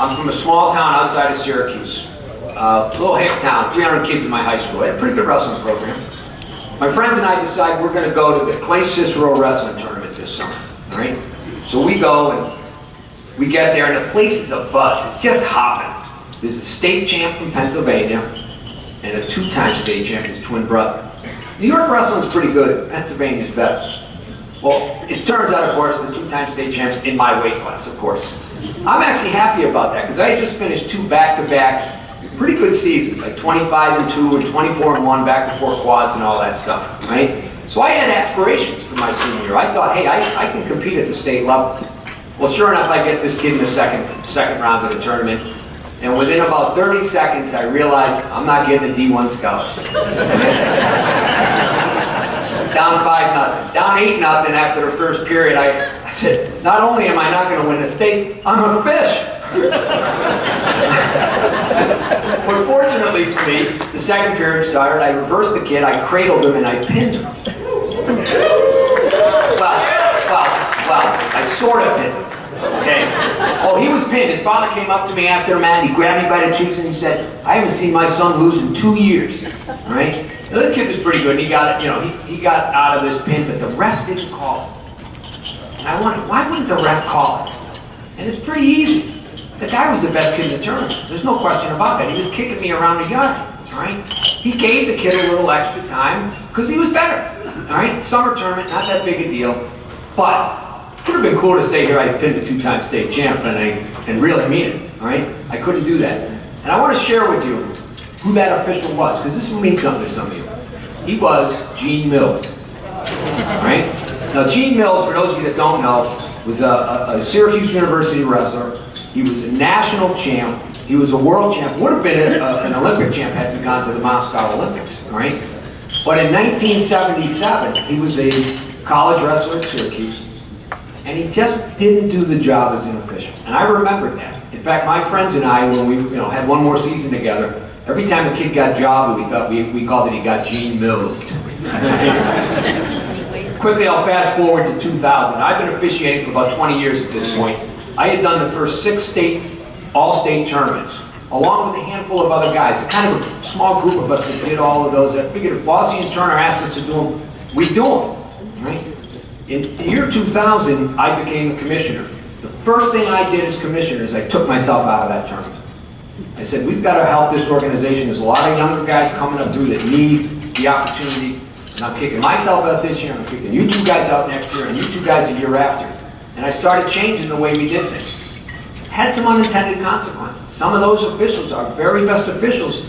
I'm from a small town outside of Syracuse. A little hick town, 300 kids in my high school. I had a pretty good wrestling program. My friends and I decide we're going to go to the Clay Cicero wrestling tournament this summer, all right? So we go and we get there, and the place is a buzz. It's just hopping. There's a state champ from Pennsylvania and a 2-time state champ, his twin brother. New York wrestling is pretty good. Pennsylvania's better. Well, it turns out, of course, the 2-time state champs in my weight class, of course. I'm actually happy about that, because I just finished 2 back-to-back pretty good seasons, like 25-2 and 24-1, back-to-4 quads and all that stuff, right? So I had aspirations for my senior year. I thought, hey, I can compete at the state level. Well, sure enough, I get this kid in the second round of the tournament, and within about 30 seconds, I realized I'm not getting a D1 scholarship. Down 5-0, down 8-0 after the first period. I said, not only am I not going to win the state, I'm a fish. But fortunately for me, the second period started, I reversed the kid, I cradled him, and I pinned him. Well, I sort of pinned him. Okay. Oh, he was pinned. His father came up to me after the match, he grabbed me by the cheeks and he said, I haven't seen my son lose in 2 years. All right? The other kid was pretty good. He got it, he got out of this pin, but the ref didn't call it. And I wondered, why wouldn't the ref call it? And it's pretty easy. The guy was the best kid in the tournament. There's no question about that. He was kicking me around the yard. All right? He gave the kid a little extra time because he was better. All right? Summer tournament, not that big a deal. But it would have been cool to say here I pinned the 2-time state champ and really mean it. All right? I couldn't do that. And I want to share with you who that official was, because this will mean something to some of you. He was Gene Mills. All right? Now, Gene Mills, for those of you that don't know, was a Syracuse University wrestler. He was a national champ. He was a world champ. Would have been an Olympic champ had he gone to the Moscow Olympics. All right? But in 1977, he was a college wrestler at Syracuse, and he just didn't do the job as an official. And I remembered that. In fact, my friends and I, when we had one more season together, every time a kid got job, we called it he got Gene Mills. Quickly, I'll fast forward to 2000. I've been officiating for about 20 years at this point. I had done the first 6 all-state tournaments, along with a handful of other guys, kind of a small group of us that did all of those. I figured if Bossy and Turner asked us to do them, we'd do them, right? In the year 2000, I became a commissioner. The first thing I did as commissioner is I took myself out of that tournament. I said, we've got to help this organization. There's a lot of younger guys coming up through that need the opportunity. And I'm kicking myself out this year, I'm kicking you two guys out next year, and you two guys the year after. And I started changing the way we did things. Had some unintended consequences. Some of those officials, our very best officials,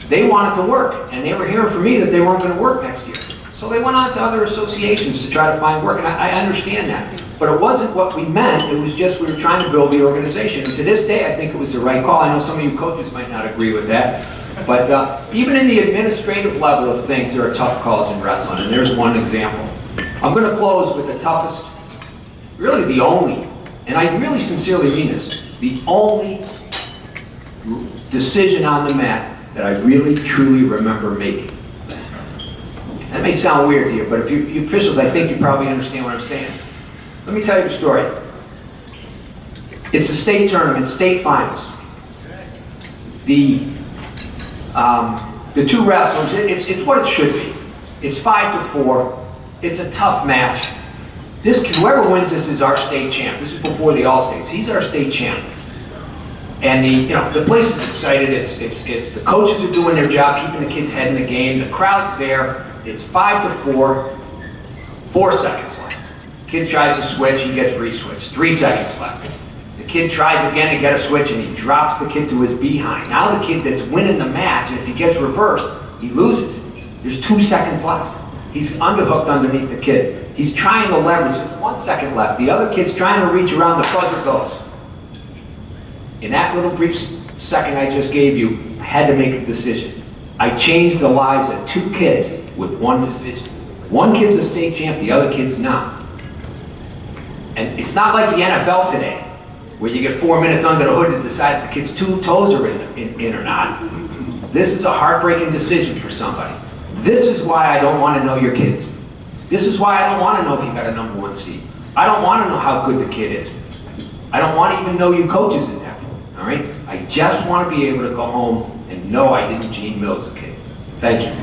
they wanted to work, and they were hearing from me that they weren't going to work next year. So they went on to other associations to try to find work, and I understand that. But it wasn't what we meant, it was just we were trying to build the organization. And to this day, I think it was the right call. I know some of you coaches might not agree with that. But even in the administrative level of things, there are tough calls in wrestling, and there's one example. I'm going to close with the toughest, really the only, and I really sincerely mean this, the only decision on the mat that I really truly remember making. That may sound weird to you, but if you officials, I think you probably understand what I'm saying. Let me tell you the story. It's a state tournament, state finals. The two wrestlers, it's what it should be. It's 5-4. It's a tough match. Whoever wins this is our state champ. This is before the All-States. He's our state champ. And the place is excited. It's the coaches are doing their job, keeping the kids' head in the game. The crowd's there. It's 5-4. 4 seconds left. Kid tries to switch, he gets re-switched. 3 seconds left. The kid tries again to get a switch, and he drops the kid to his behind. Now the kid that's winning the match, and if he gets reversed, he loses. There's 2 seconds left. He's underhooked underneath the kid. He's trying to leverage. There's 1 second left. The other kid's trying to reach around, the buzzer goes. In that little brief second I just gave you, I had to make a decision. I changed the lives of 2 kids with 1 decision. 1 kid's a state champ, the other kid's not. And it's not like the NFL today, where you get 4 minutes under the hood to decide if the kid's 2 toes are in or not. This is a heartbreaking decision for somebody. This is why I don't want to know your kids. This is why I don't want to know if you got a #1 seed. I don't want to know how good the kid is. I don't want to even know you coaches in there, all right? I just want to be able to go home and know I didn't Gene Mills the kid. Thank you.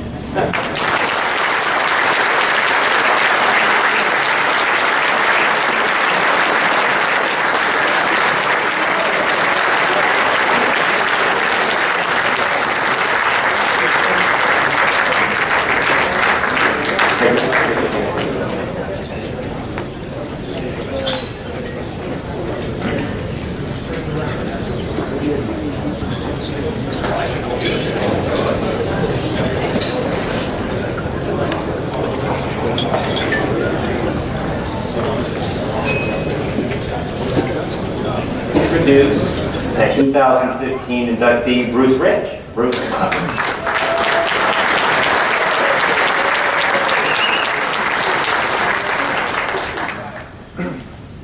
Introduce the 2015 inductee, Bruce Rich. Bruce, come on up.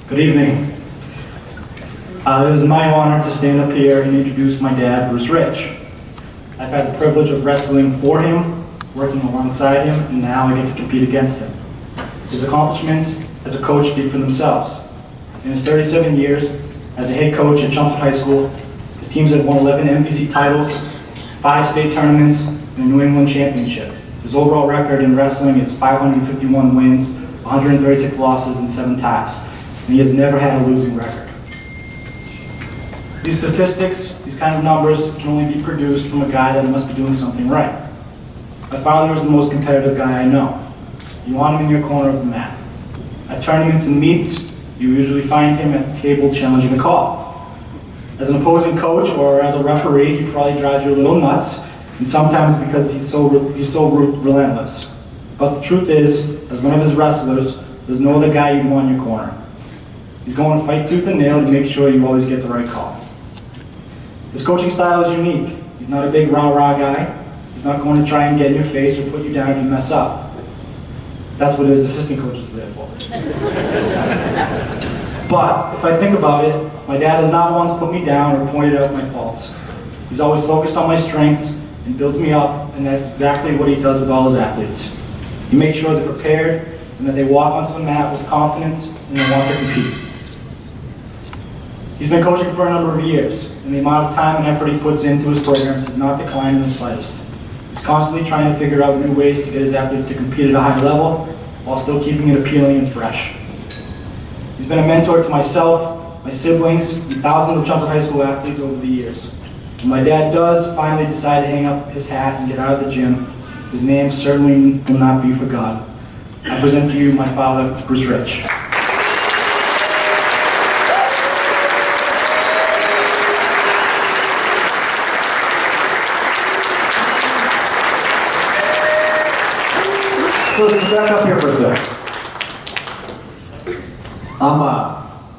Good evening. It is my honor to stand up here and introduce my dad, Bruce Rich. I've had the privilege of wrestling for him, working alongside him, and now I get to compete against him. His accomplishments as a coach speak for themselves. In his 37 years as a head coach at Chelmsford High School, his teams have won 11 MVC titles, 5 state tournaments, and a New England championship. His overall record in wrestling is 551 wins, 136 losses, and 7 ties. And he has never had a losing record. These statistics, these kind of numbers, can only be produced from a guy that must be doing something right. My father was the most competitive guy I know. You want him in your corner of the mat. At tournaments and meets, you usually find him at the table challenging a call. As an opposing coach or as a referee, he probably drives you a little nuts, and sometimes because he's so relentless. But the truth is, as one of his wrestlers, there's no other guy you'd want in your corner. He's going to fight tooth and nail to make sure you always get the right call. His coaching style is unique. He's not a big rah-rah guy. He's not going to try and get in your face or put you down if you mess up. That's what his assistant coaches are there for. But if I think about it, my dad has not once put me down or pointed out my faults. He's always focused on my strengths and builds me up, and that's exactly what he does with all his athletes. He makes sure they're prepared and that they walk onto the mat with confidence and they want to compete. He's been coaching for a number of years, and the amount of time and effort he puts into his programs has not declined in the slightest. He's constantly trying to figure out new ways to get his athletes to compete at a high level while still keeping it appealing and fresh. He's been a mentor to myself, my siblings, and thousands of Chelmsford High School athletes over the years. When my dad does finally decide to hang up his hat and get out of the gym, His name certainly will not be forgotten. I present to you my father, Bruce Rich. So back up here for a second. I'm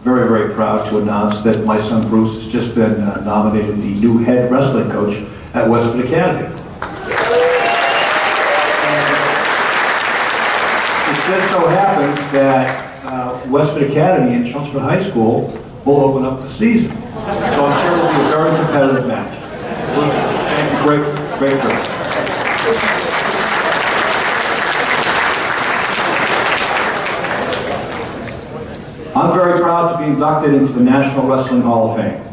very, very proud to announce that my son Bruce has just been nominated the new head wrestling coach at Westford Academy. And it just so happens that Westford Academy and Chelmsford High School will open up the season. So I'm sure it'll be a very competitive match. Great, great, great. I'm very proud to be inducted into the National Wrestling Hall of Fame.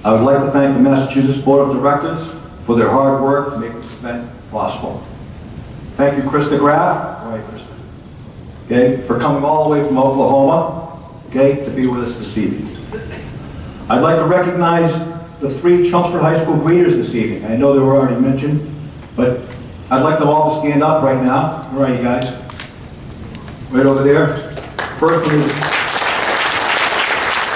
I would like to thank the Massachusetts Board of Directors for their hard work to make this event possible. Thank you, Krista Graff, okay, for coming all the way from Oklahoma, okay, to be with us this evening. I'd like to recognize the 3 Chelmsford High School greeters this evening. I know they were already mentioned, but I'd like them all to stand up right now. Where are you guys? Right over there. First one is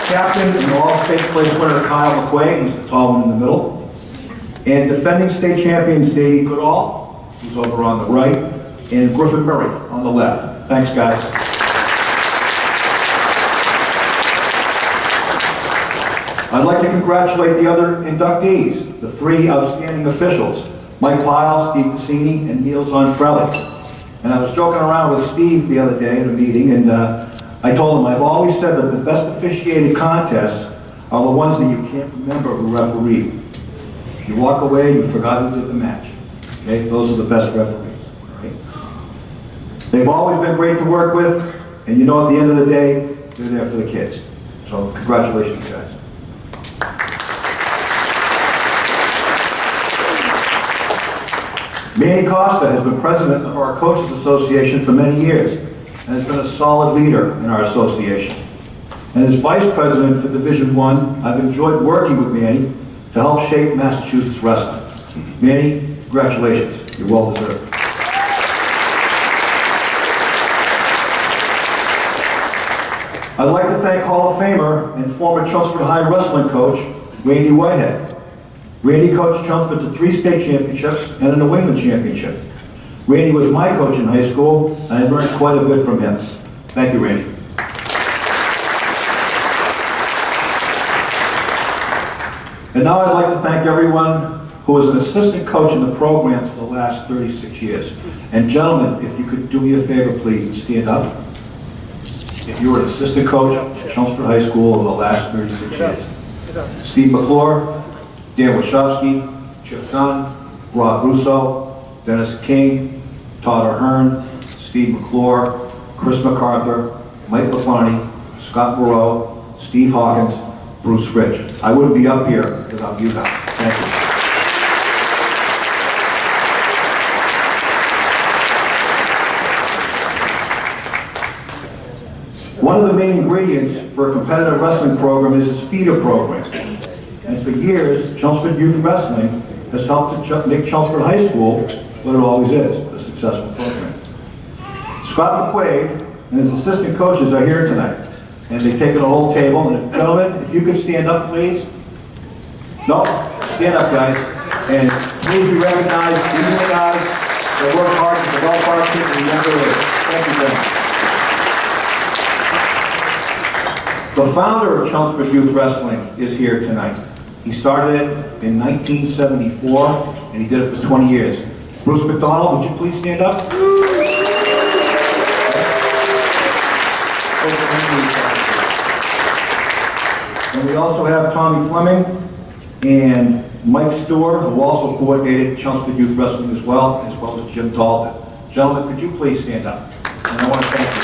Captain and all-state place winner Kyle McQuaid, who's the tall one in the middle. And defending state champions Davey Goodall, who's over on the right, and Griffin Murray on the left. Thanks, guys. I'd like to congratulate the other inductees, the 3 outstanding officials, Mike Lyles, Steve Cassini, and Neil Zonfrelli. And I was joking around with Steve the other day at a meeting, and I told him I've always said that the best officiated contests are the ones that you can't remember who refereed. You walk away, you forgot who did the match. Okay, those are the best referees. Right? They've always been great to work with, and you know at the end of the day, they're there for the kids. So congratulations, guys. Manny Costa has been president of our Coaches Association for many years and has been a solid leader in our association. And as vice president for Division I, I've enjoyed working with Manny to help shape Massachusetts wrestling. Manny, congratulations. You're well deserved. I'd like to thank Hall of Famer and former Chelmsford High wrestling coach, Randy Whitehead. Randy coached Chelmsford to 3 state championships and a New England championship. Randy was my coach in high school, and I learned quite a bit from him. Thank you, Randy. And now I'd like to thank everyone who was an assistant coach in the program for the last 36 years. And gentlemen, if you could do me a favor, please, and stand up. If you were an assistant coach at Chelmsford High School over the last 36 years. Steve McClure, Dan Wachowski, Chip Dunn, Rob Russo, Dennis King, Todd Ahern, Steve McClure, Chris MacArthur, Mike LaFarney, Scott Moreau, Steve Hawkins, Bruce Rich. I wouldn't be up here without you guys. Thank you. One of the main ingredients for a competitive wrestling program is its feeder program. And for years, Chelmsford Youth Wrestling has helped to make Chelmsford High School what it always is, a successful program. Scott McQuaid and his assistant coaches are here tonight. And they've taken a whole table. And gentlemen, if you could stand up, please. No? Stand up, guys. And please be recognized. These are the guys that work hard to develop our kids in the younger age. Thank you, gentlemen. The founder of Chelmsford Youth Wrestling is here tonight. He started it in 1974, and he did it for 20 years. Bruce McDonald, would you please stand up? And we also have Tommy Fleming and Mike Stewart, who also coordinated Chelmsford Youth Wrestling as well as Jim Dalton. Gentlemen, could you please stand up? And I want to thank you.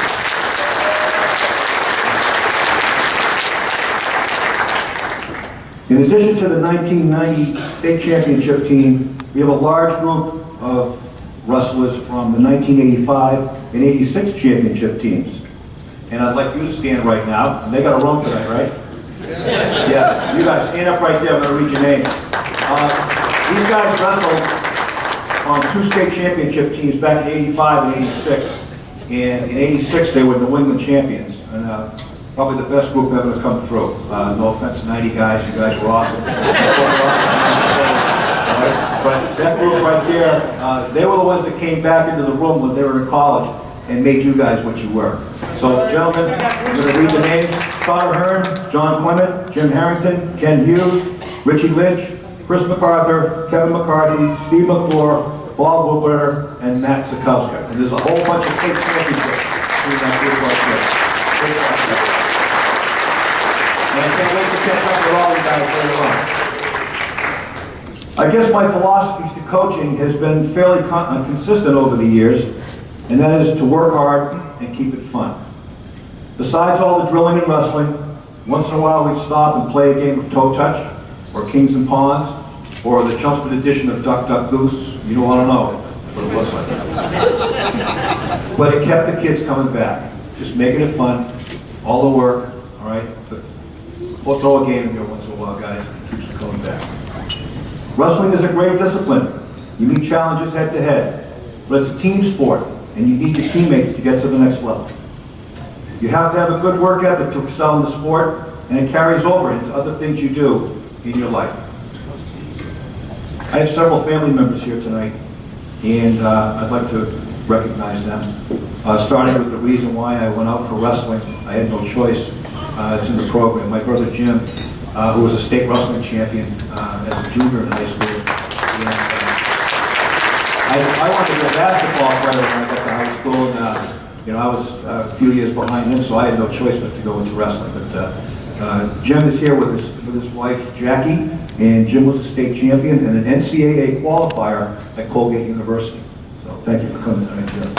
In addition to the 1990 state championship team, we have a large group of wrestlers from the 1985 and 86 championship teams. And I'd like you to stand right now. And they got a room tonight, right? Yeah, you guys stand up right there. I'm going to read your name. These guys wrestled on 2 state championship teams back in '85 and '86. And in '86, they were New England champions. And probably the best group ever to come through. No offense to 90 guys, you guys were awesome. But that group right there, they were the ones that came back into the room when they were in college and made you guys what you were. So, gentlemen, I'm going to read the names. Connor Hearn, John Clement, Jim Harrington, Ken Hughes, Richie Lynch, Chris MacArthur, Kevin McCarthy, Steve McClure, Bob Woodburner, and Matt Sikowska. And there's a whole bunch of state championships in that group right there. And I can't wait to catch up with all you guys later on. I guess my philosophy to coaching has been fairly consistent over the years, and that is to work hard and keep it fun. Besides all the drilling and wrestling, once in a while we'd stop and play a game of toe touch, or Kings and Pawns, or the Chelmsford edition of Duck, Duck, Goose. You don't want to know what it was like. But it kept the kids coming back, just making it fun, all the work, all right? But we'll throw a game in here once in a while, guys. It keeps them coming back. Wrestling is a great discipline. You meet challenges head to head, but it's a team sport, and you need your teammates to get to the next level. You have to have a good work ethic to excel in the sport, and it carries over into other things you do in your life. I have several family members here tonight, and I'd like to recognize them. Starting with the reason why I went out for wrestling. I had no choice. It's in the program. My brother Jim, who was a state wrestling champion as a junior in high school. And, I wanted to be a basketball player when I got to high school, and I was a few years behind him, so I had no choice but to go into wrestling. But Jim is here with his wife Jackie, and Jim was a state champion and an NCAA qualifier at Colgate University. So thank you for coming tonight, Jim.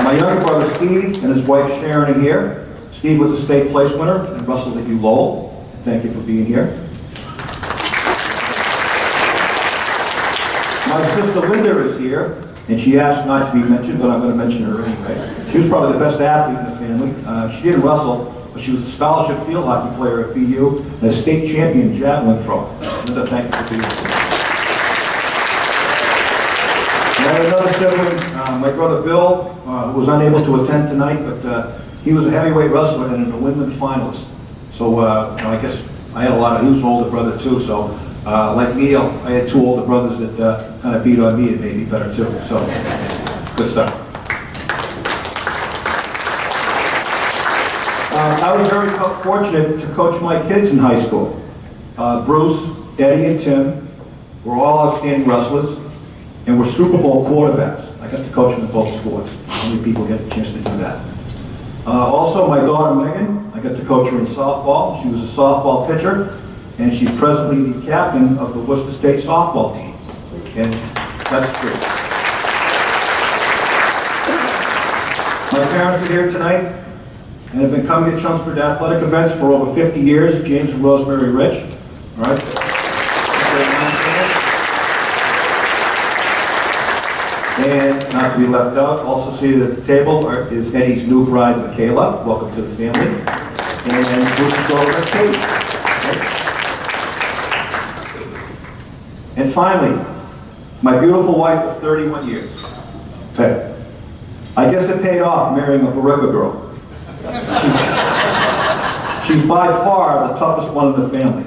My younger brother Steve and his wife Sharon are here. Steve was a state place winner and wrestled at Lowell. Thank you for being here. My sister Linda is here, and she asked not to be mentioned, but I'm going to mention her anyway. She was probably the best athlete in the family. She didn't wrestle, but she was a scholarship field hockey player at BU and a state champion javelin thrower. Linda, thank you for being here. I have another sibling, my brother Bill, who was unable to attend tonight, but he was a heavyweight wrestler and a New England finalist. So I guess I had he was an older brother too, so like me, I had two older brothers that kind of beat on me and made me better too. So, good stuff. I was very fortunate to coach my kids in high school. Bruce, Eddie, and Tim were all outstanding wrestlers and were Super Bowl quarterbacks. I got to coach them in both sports. How many people get a chance to do that? Also, my daughter Megan, I got to coach her in softball. She was a softball pitcher, and she's presently the captain of the Worcester State softball team. And that's true. My parents are here tonight and have been coming to Chelmsford athletic events for over 50 years. James and Rosemary Rich. All right. And not to be left out, also seated at the table is Eddie's new bride, Michaela. Welcome to the family. And Bruce's daughter, Kate. And finally, my beautiful wife of 31 years. Hey, I guess it paid off marrying a Barriga girl. She's by far the toughest one in the family.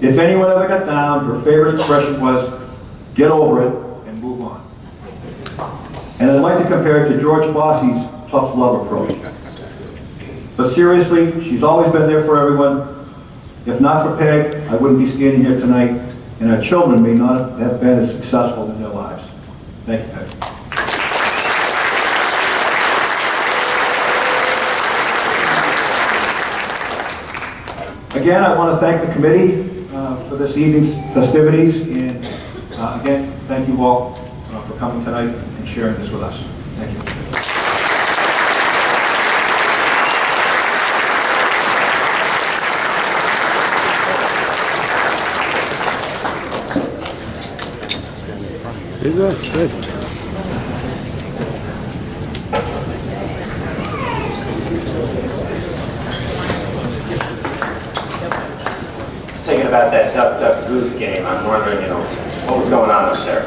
If anyone ever got down, her favorite expression was, get over it and move on. And I'd like to compare it to George Bossy's tough love approach. But seriously, she's always been there for everyone. If not for Peg, I wouldn't be standing here tonight, and our children may not have been as successful in their lives. Thank you, Peg. Again, I want to thank the committee for this evening's festivities, and again, thank you all for coming tonight and sharing this with us. Thank you. Taking about that Duck Duck Goose game. I'm wondering, what was going on up there?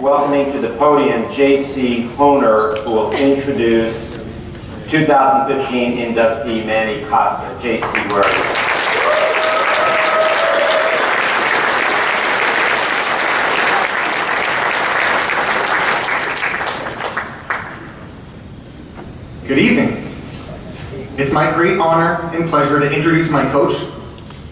Welcoming to the podium J.C. Honer, who will introduce 2015 inductee Manny Costa. J.C., where are you? Good evening. It's my great honor and pleasure to introduce my coach,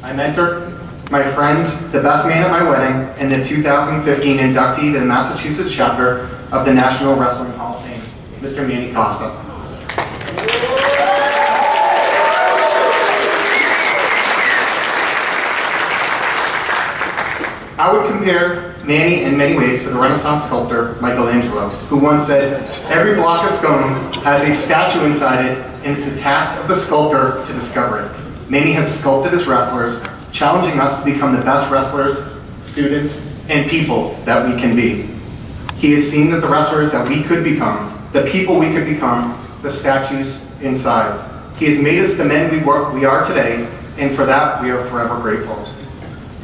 my mentor, my friend, the best man at my wedding, and the 2015 inductee to the Massachusetts chapter of the National Wrestling Hall of Fame, Mr. Manny Costa. I would compare Manny in many ways to the Renaissance sculptor Michelangelo, who once said, "Every block of stone has a statue inside it, and it's the task of the sculptor to discover it." Manny has sculpted his wrestlers, challenging us to become the best wrestlers, students, and people that we can be. He has seen that the wrestlers that we could become, the people we could become, the statues inside. He has made us the men we are today, and for that we are forever grateful.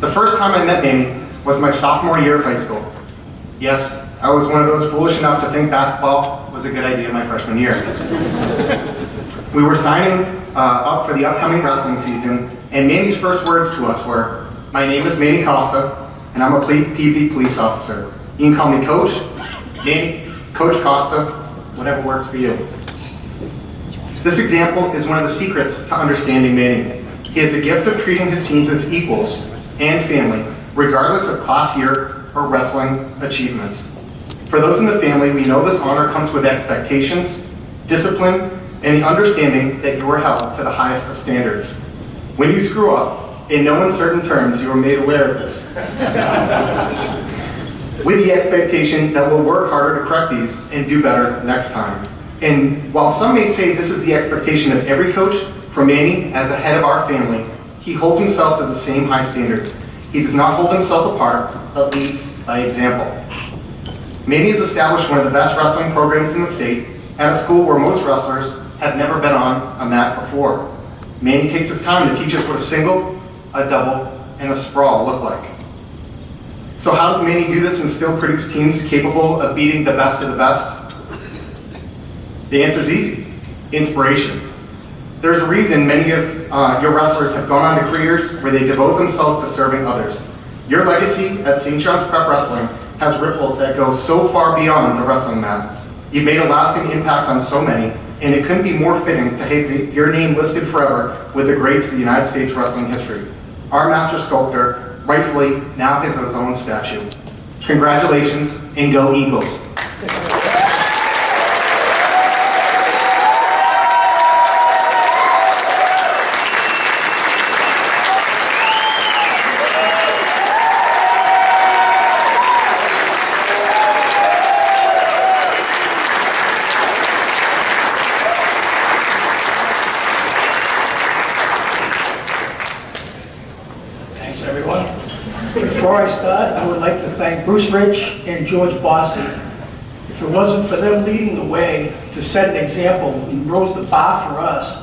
The first time I met Manny was my sophomore year of high school. Yes, I was one of those foolish enough to think basketball was a good idea my freshman year. We were signing up for the upcoming wrestling season, and Manny's first words to us were, "My name is Manny Costa, and I'm a PV police officer. You can call me Coach, Manny, Coach Costa, whatever works for you." This example is one of the secrets to understanding Manny. He has a gift of treating his teams as equals and family, regardless of class year or wrestling achievements. For those in the family, we know this honor comes with expectations, discipline, and the understanding that you are held to the highest of standards. When you screw up, in no uncertain terms, you are made aware of this, with the expectation that we'll work harder to correct these and do better next time. And while some may say this is the expectation of every coach, for Manny, as a head of our family, he holds himself to the same high standards. He does not hold himself apart, but leads by example. Manny has established one of the best wrestling programs in the state at a school where most wrestlers have never been on a mat before. Manny takes his time to teach us what a single, a double, and a sprawl look like. So how does Manny do this and still produce teams capable of beating the best of the best? The answer is easy: inspiration. There's a reason many of your wrestlers have gone on to careers where they devote themselves to serving others. Your legacy at St. John's Prep Wrestling has ripples that go so far beyond the wrestling mat. You've made a lasting impact on so many, and it couldn't be more fitting to have your name listed forever with the greats of the United States wrestling history. Our master sculptor rightfully now has his own statue. Congratulations, and go Eagles. Before I start, I would like to thank Bruce Rich and George Bossy. If it wasn't for them leading the way to set an example and rose the bar for us,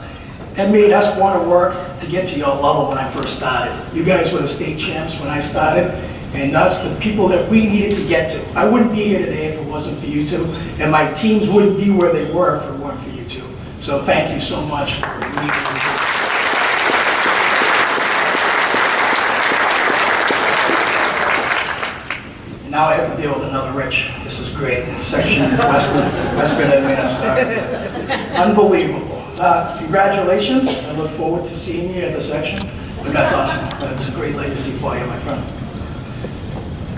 that made us want to work to get to your level when I first started. You guys were the state champs when I started, and that's the people that we needed to get to. I wouldn't be here today if it wasn't for you two, and my teams wouldn't be where they were if it weren't for you two. So thank you so much for leading the way. Now I have to deal with another Rich. This is great. Section Western Atlanta, sorry. Unbelievable. Congratulations. I look forward to seeing you at the section. But that's awesome. That's a great legacy for you, my friend.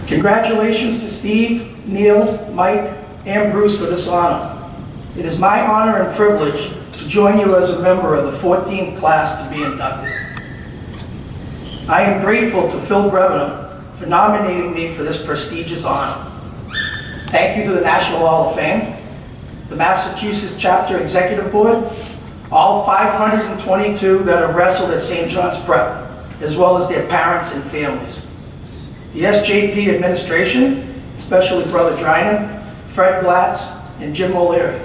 Congratulations to Steve, Neil, Mike, and Bruce for this honor. It is my honor and privilege to join you as a member of the 14th class to be inducted. I am grateful to Phil Breviner for nominating me for this prestigious honor. Thank you to the National Hall of Fame, the Massachusetts Chapter Executive Board, all 522 that have wrestled at St. John's Prep, as well as their parents and families. The SJP administration, especially Brother Drynan, Fred Glatz, and Jim O'Leary.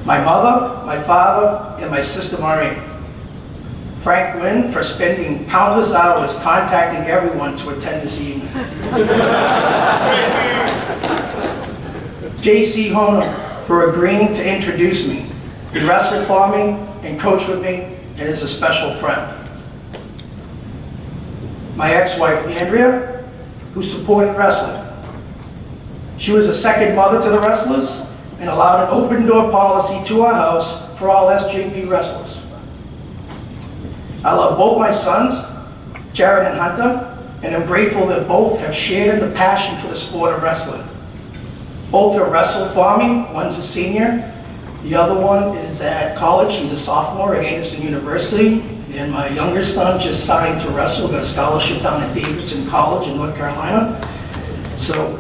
My mother, my father, and my sister Maureen. Frank Wynn for spending countless hours contacting everyone to attend this evening. J.C. Honer for agreeing to introduce me. He wrestled for me and coached with me and is a special friend. My ex-wife Andrea, who supported wrestling. She was a second mother to the wrestlers and allowed an open door policy to our house for all SJP wrestlers. I love both my sons, Jared and Hunter, and I'm grateful that both have shared in the passion for the sport of wrestling. Both have wrestled for me. One's a senior, the other one is at college. He's a sophomore at Anderson University, and my younger son just signed to wrestle, got a scholarship down at Davidson College in North Carolina. So.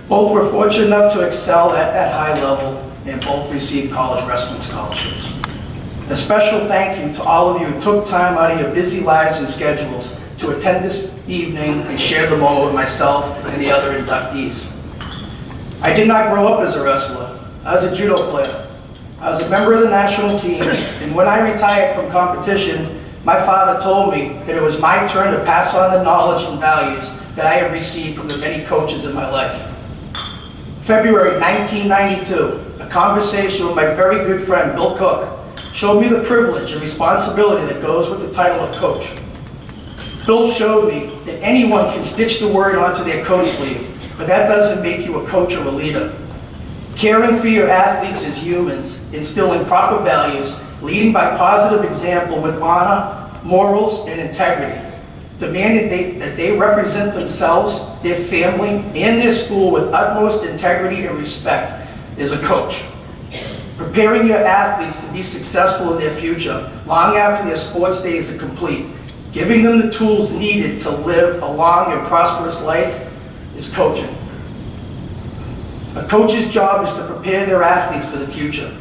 Both were fortunate enough to excel at that high level and both received college wrestling scholarships. A special thank you to all of you who took time out of your busy lives and schedules to attend this evening and share the moment with myself and the other inductees. I did not grow up as a wrestler. I was a judo player. I was a member of the national team, and when I retired from competition, my father told me that it was my turn to pass on the knowledge and values that I have received from the many coaches in my life. February 1992, a conversation with my very good friend Bill Cook showed me the privilege and responsibility that goes with the title of coach. Bill showed me that anyone can stitch the word onto their coat sleeve, but that doesn't make you a coach or a leader. Caring for your athletes as humans, instilling proper values, leading by positive example with honor, morals, and integrity. Demanding that they represent themselves, their family, and their school with utmost integrity and respect is a coach. Preparing your athletes to be successful in their future, long after their sports days are complete. Giving them the tools needed to live a long and prosperous life is coaching. A coach's job is to prepare their athletes for the future.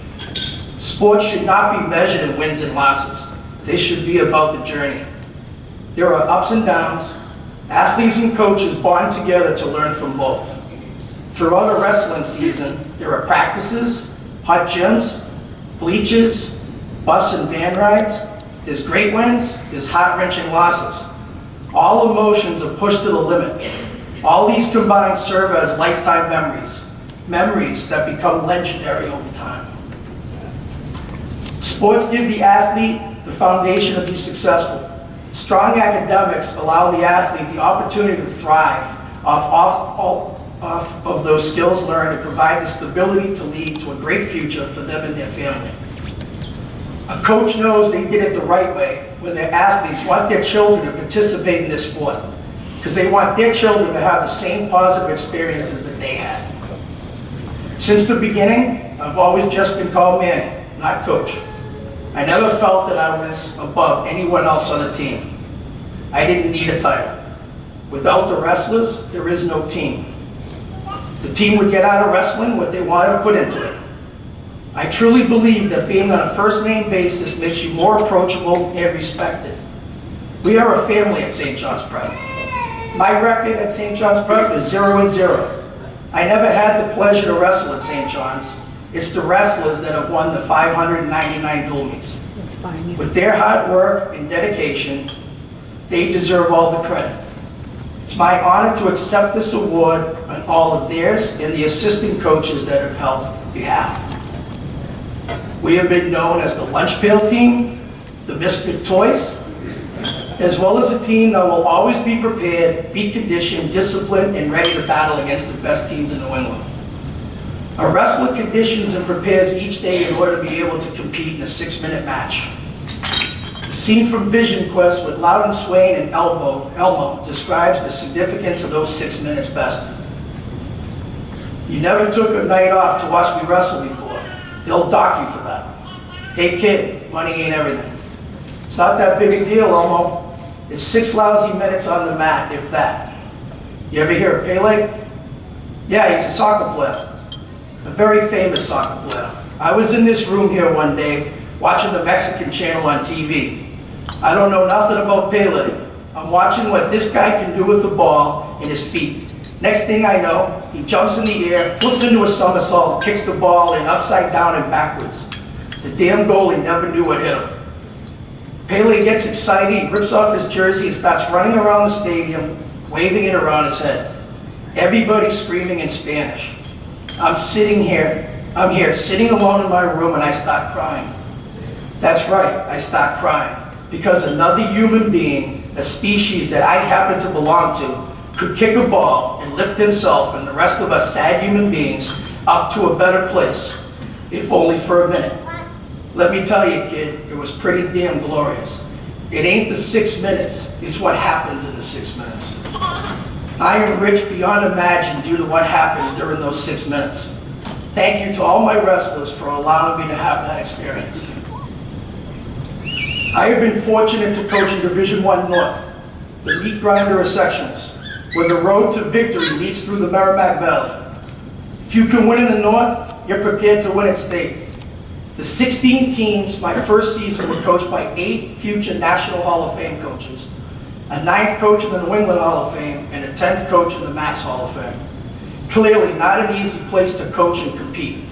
Sports should not be measured in wins and losses. They should be about the journey. There are ups and downs. Athletes and coaches bond together to learn from both. Throughout a wrestling season, there are practices, hot gyms, bleachers, bus and van rides. There's great wins, there's heart-wrenching losses. All emotions are pushed to the limit. All these combined serve as lifetime memories. Memories that become legendary over time. Sports give the athlete the foundation to be successful. Strong academics allow the athlete the opportunity to thrive off of those skills learned and provide the stability to lead to a great future for them and their family. A coach knows they did it the right way when their athletes want their children to participate in this sport because they want their children to have the same positive experiences that they had. Since the beginning, I've always just been called Manny, not coach. I never felt that I was above anyone else on the team. I didn't need a title. Without the wrestlers, there is no team. The team would get out of wrestling what they wanted to put into it. I truly believe that being on a first-name basis makes you more approachable and respected. We are a family at St. John's Prep. My record at St. John's Prep is 0-0. I never had the pleasure to wrestle at St. John's. It's the wrestlers that have won the 599 dual meets. With their hard work and dedication, they deserve all the credit. It's my honor to accept this award on all of theirs and the assistant coaches that have helped behalf. We have been known as the Lunch Pail Team, the Misfit Toys, as well as a team that will always be prepared, be conditioned, disciplined, and ready to battle against the best teams in New England. A wrestler conditions and prepares each day in order to be able to compete in a 6-minute match. The scene from Vision Quest with Loudon Swain and Elmo describes the significance of those 6 minutes best. You never took a night off to watch me wrestle before. They'll dock you for that. Hey kid, money ain't everything. It's not that big a deal, Elmo. It's 6 lousy minutes on the mat, if that. You ever hear of Pele? Yeah, he's a soccer player. A very famous soccer player. I was in this room here one day watching the Mexican channel on TV. I don't know nothing about Pele. I'm watching what this guy can do with the ball and his feet. Next thing I know, he jumps in the air, flips into a somersault, kicks the ball in upside down and backwards. The damn goalie never knew what hit him. Pele gets excited, he rips off his jersey and starts running around the stadium, waving it around his head. Everybody's screaming in Spanish. I'm here sitting alone in my room and I start crying. That's right, I start crying. Because another human being, a species that I happen to belong to, could kick a ball and lift himself and the rest of us sad human beings up to a better place, if only for a minute. Let me tell you, kid, it was pretty damn glorious. It ain't the 6 minutes, it's what happens in the 6 minutes. I am rich beyond imagine due to what happens during those 6 minutes. Thank you to all my wrestlers for allowing me to have that experience. I have been fortunate to coach in Division I North, the meat grinder of sectionals, where the road to victory meets through the Merrimack Valley. If you can win in the North, you're prepared to win at state. The 16 teams my first season were coached by 8 future National Hall of Fame coaches, a 9th coach in the New England Hall of Fame, and a 10th coach in the Mass Hall of Fame. Clearly not an easy place to coach and compete.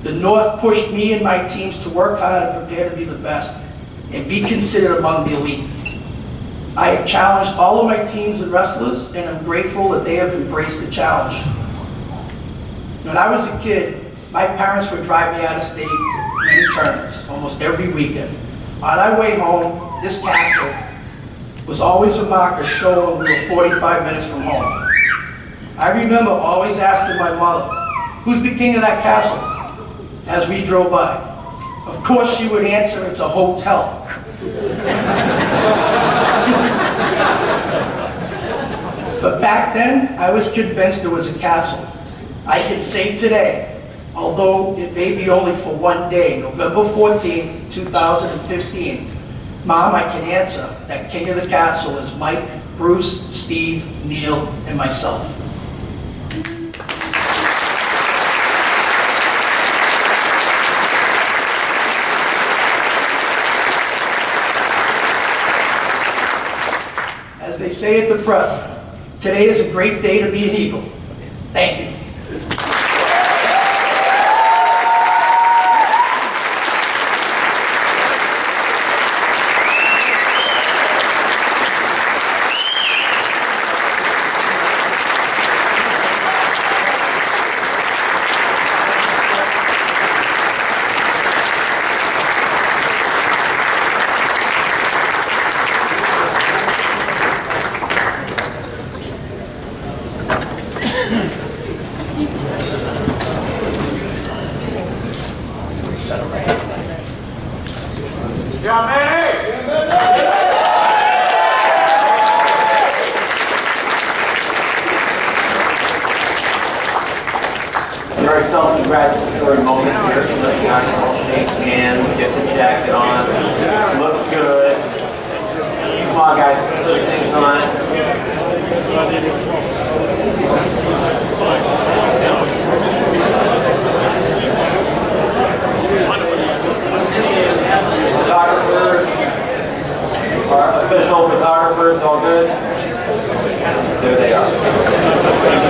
The North pushed me and my teams to work hard and prepare to be the best and be considered among the elite. I have challenged all of my teams and wrestlers, and I'm grateful that they have embraced the challenge. When I was a kid, my parents would drive me out of state to many tournaments, almost every weekend. On our way home, this castle was always a marker showing we were 45 minutes from home. I remember always asking my mother, "Who's the king of that castle?" as we drove by. Of course she would answer, "It's a hotel." But back then, I was convinced it was a castle. I can say today, although it may be only for one day, November 14th, 2015, Mom, I can answer that king of the castle is Mike, Bruce, Steve, Neil, and myself. As they say at the press, today is a great day to be an Eagle. Thank you. Very self-congratulatory moment here. Shake hands, get the jacket on, looks good. Come on guys, put things on. Photographers, our official photographers, all good? There they are.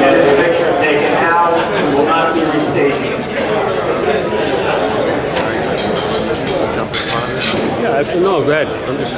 Get the picture taken out. We will not be restaging. Yeah, no, go ahead. I'm just...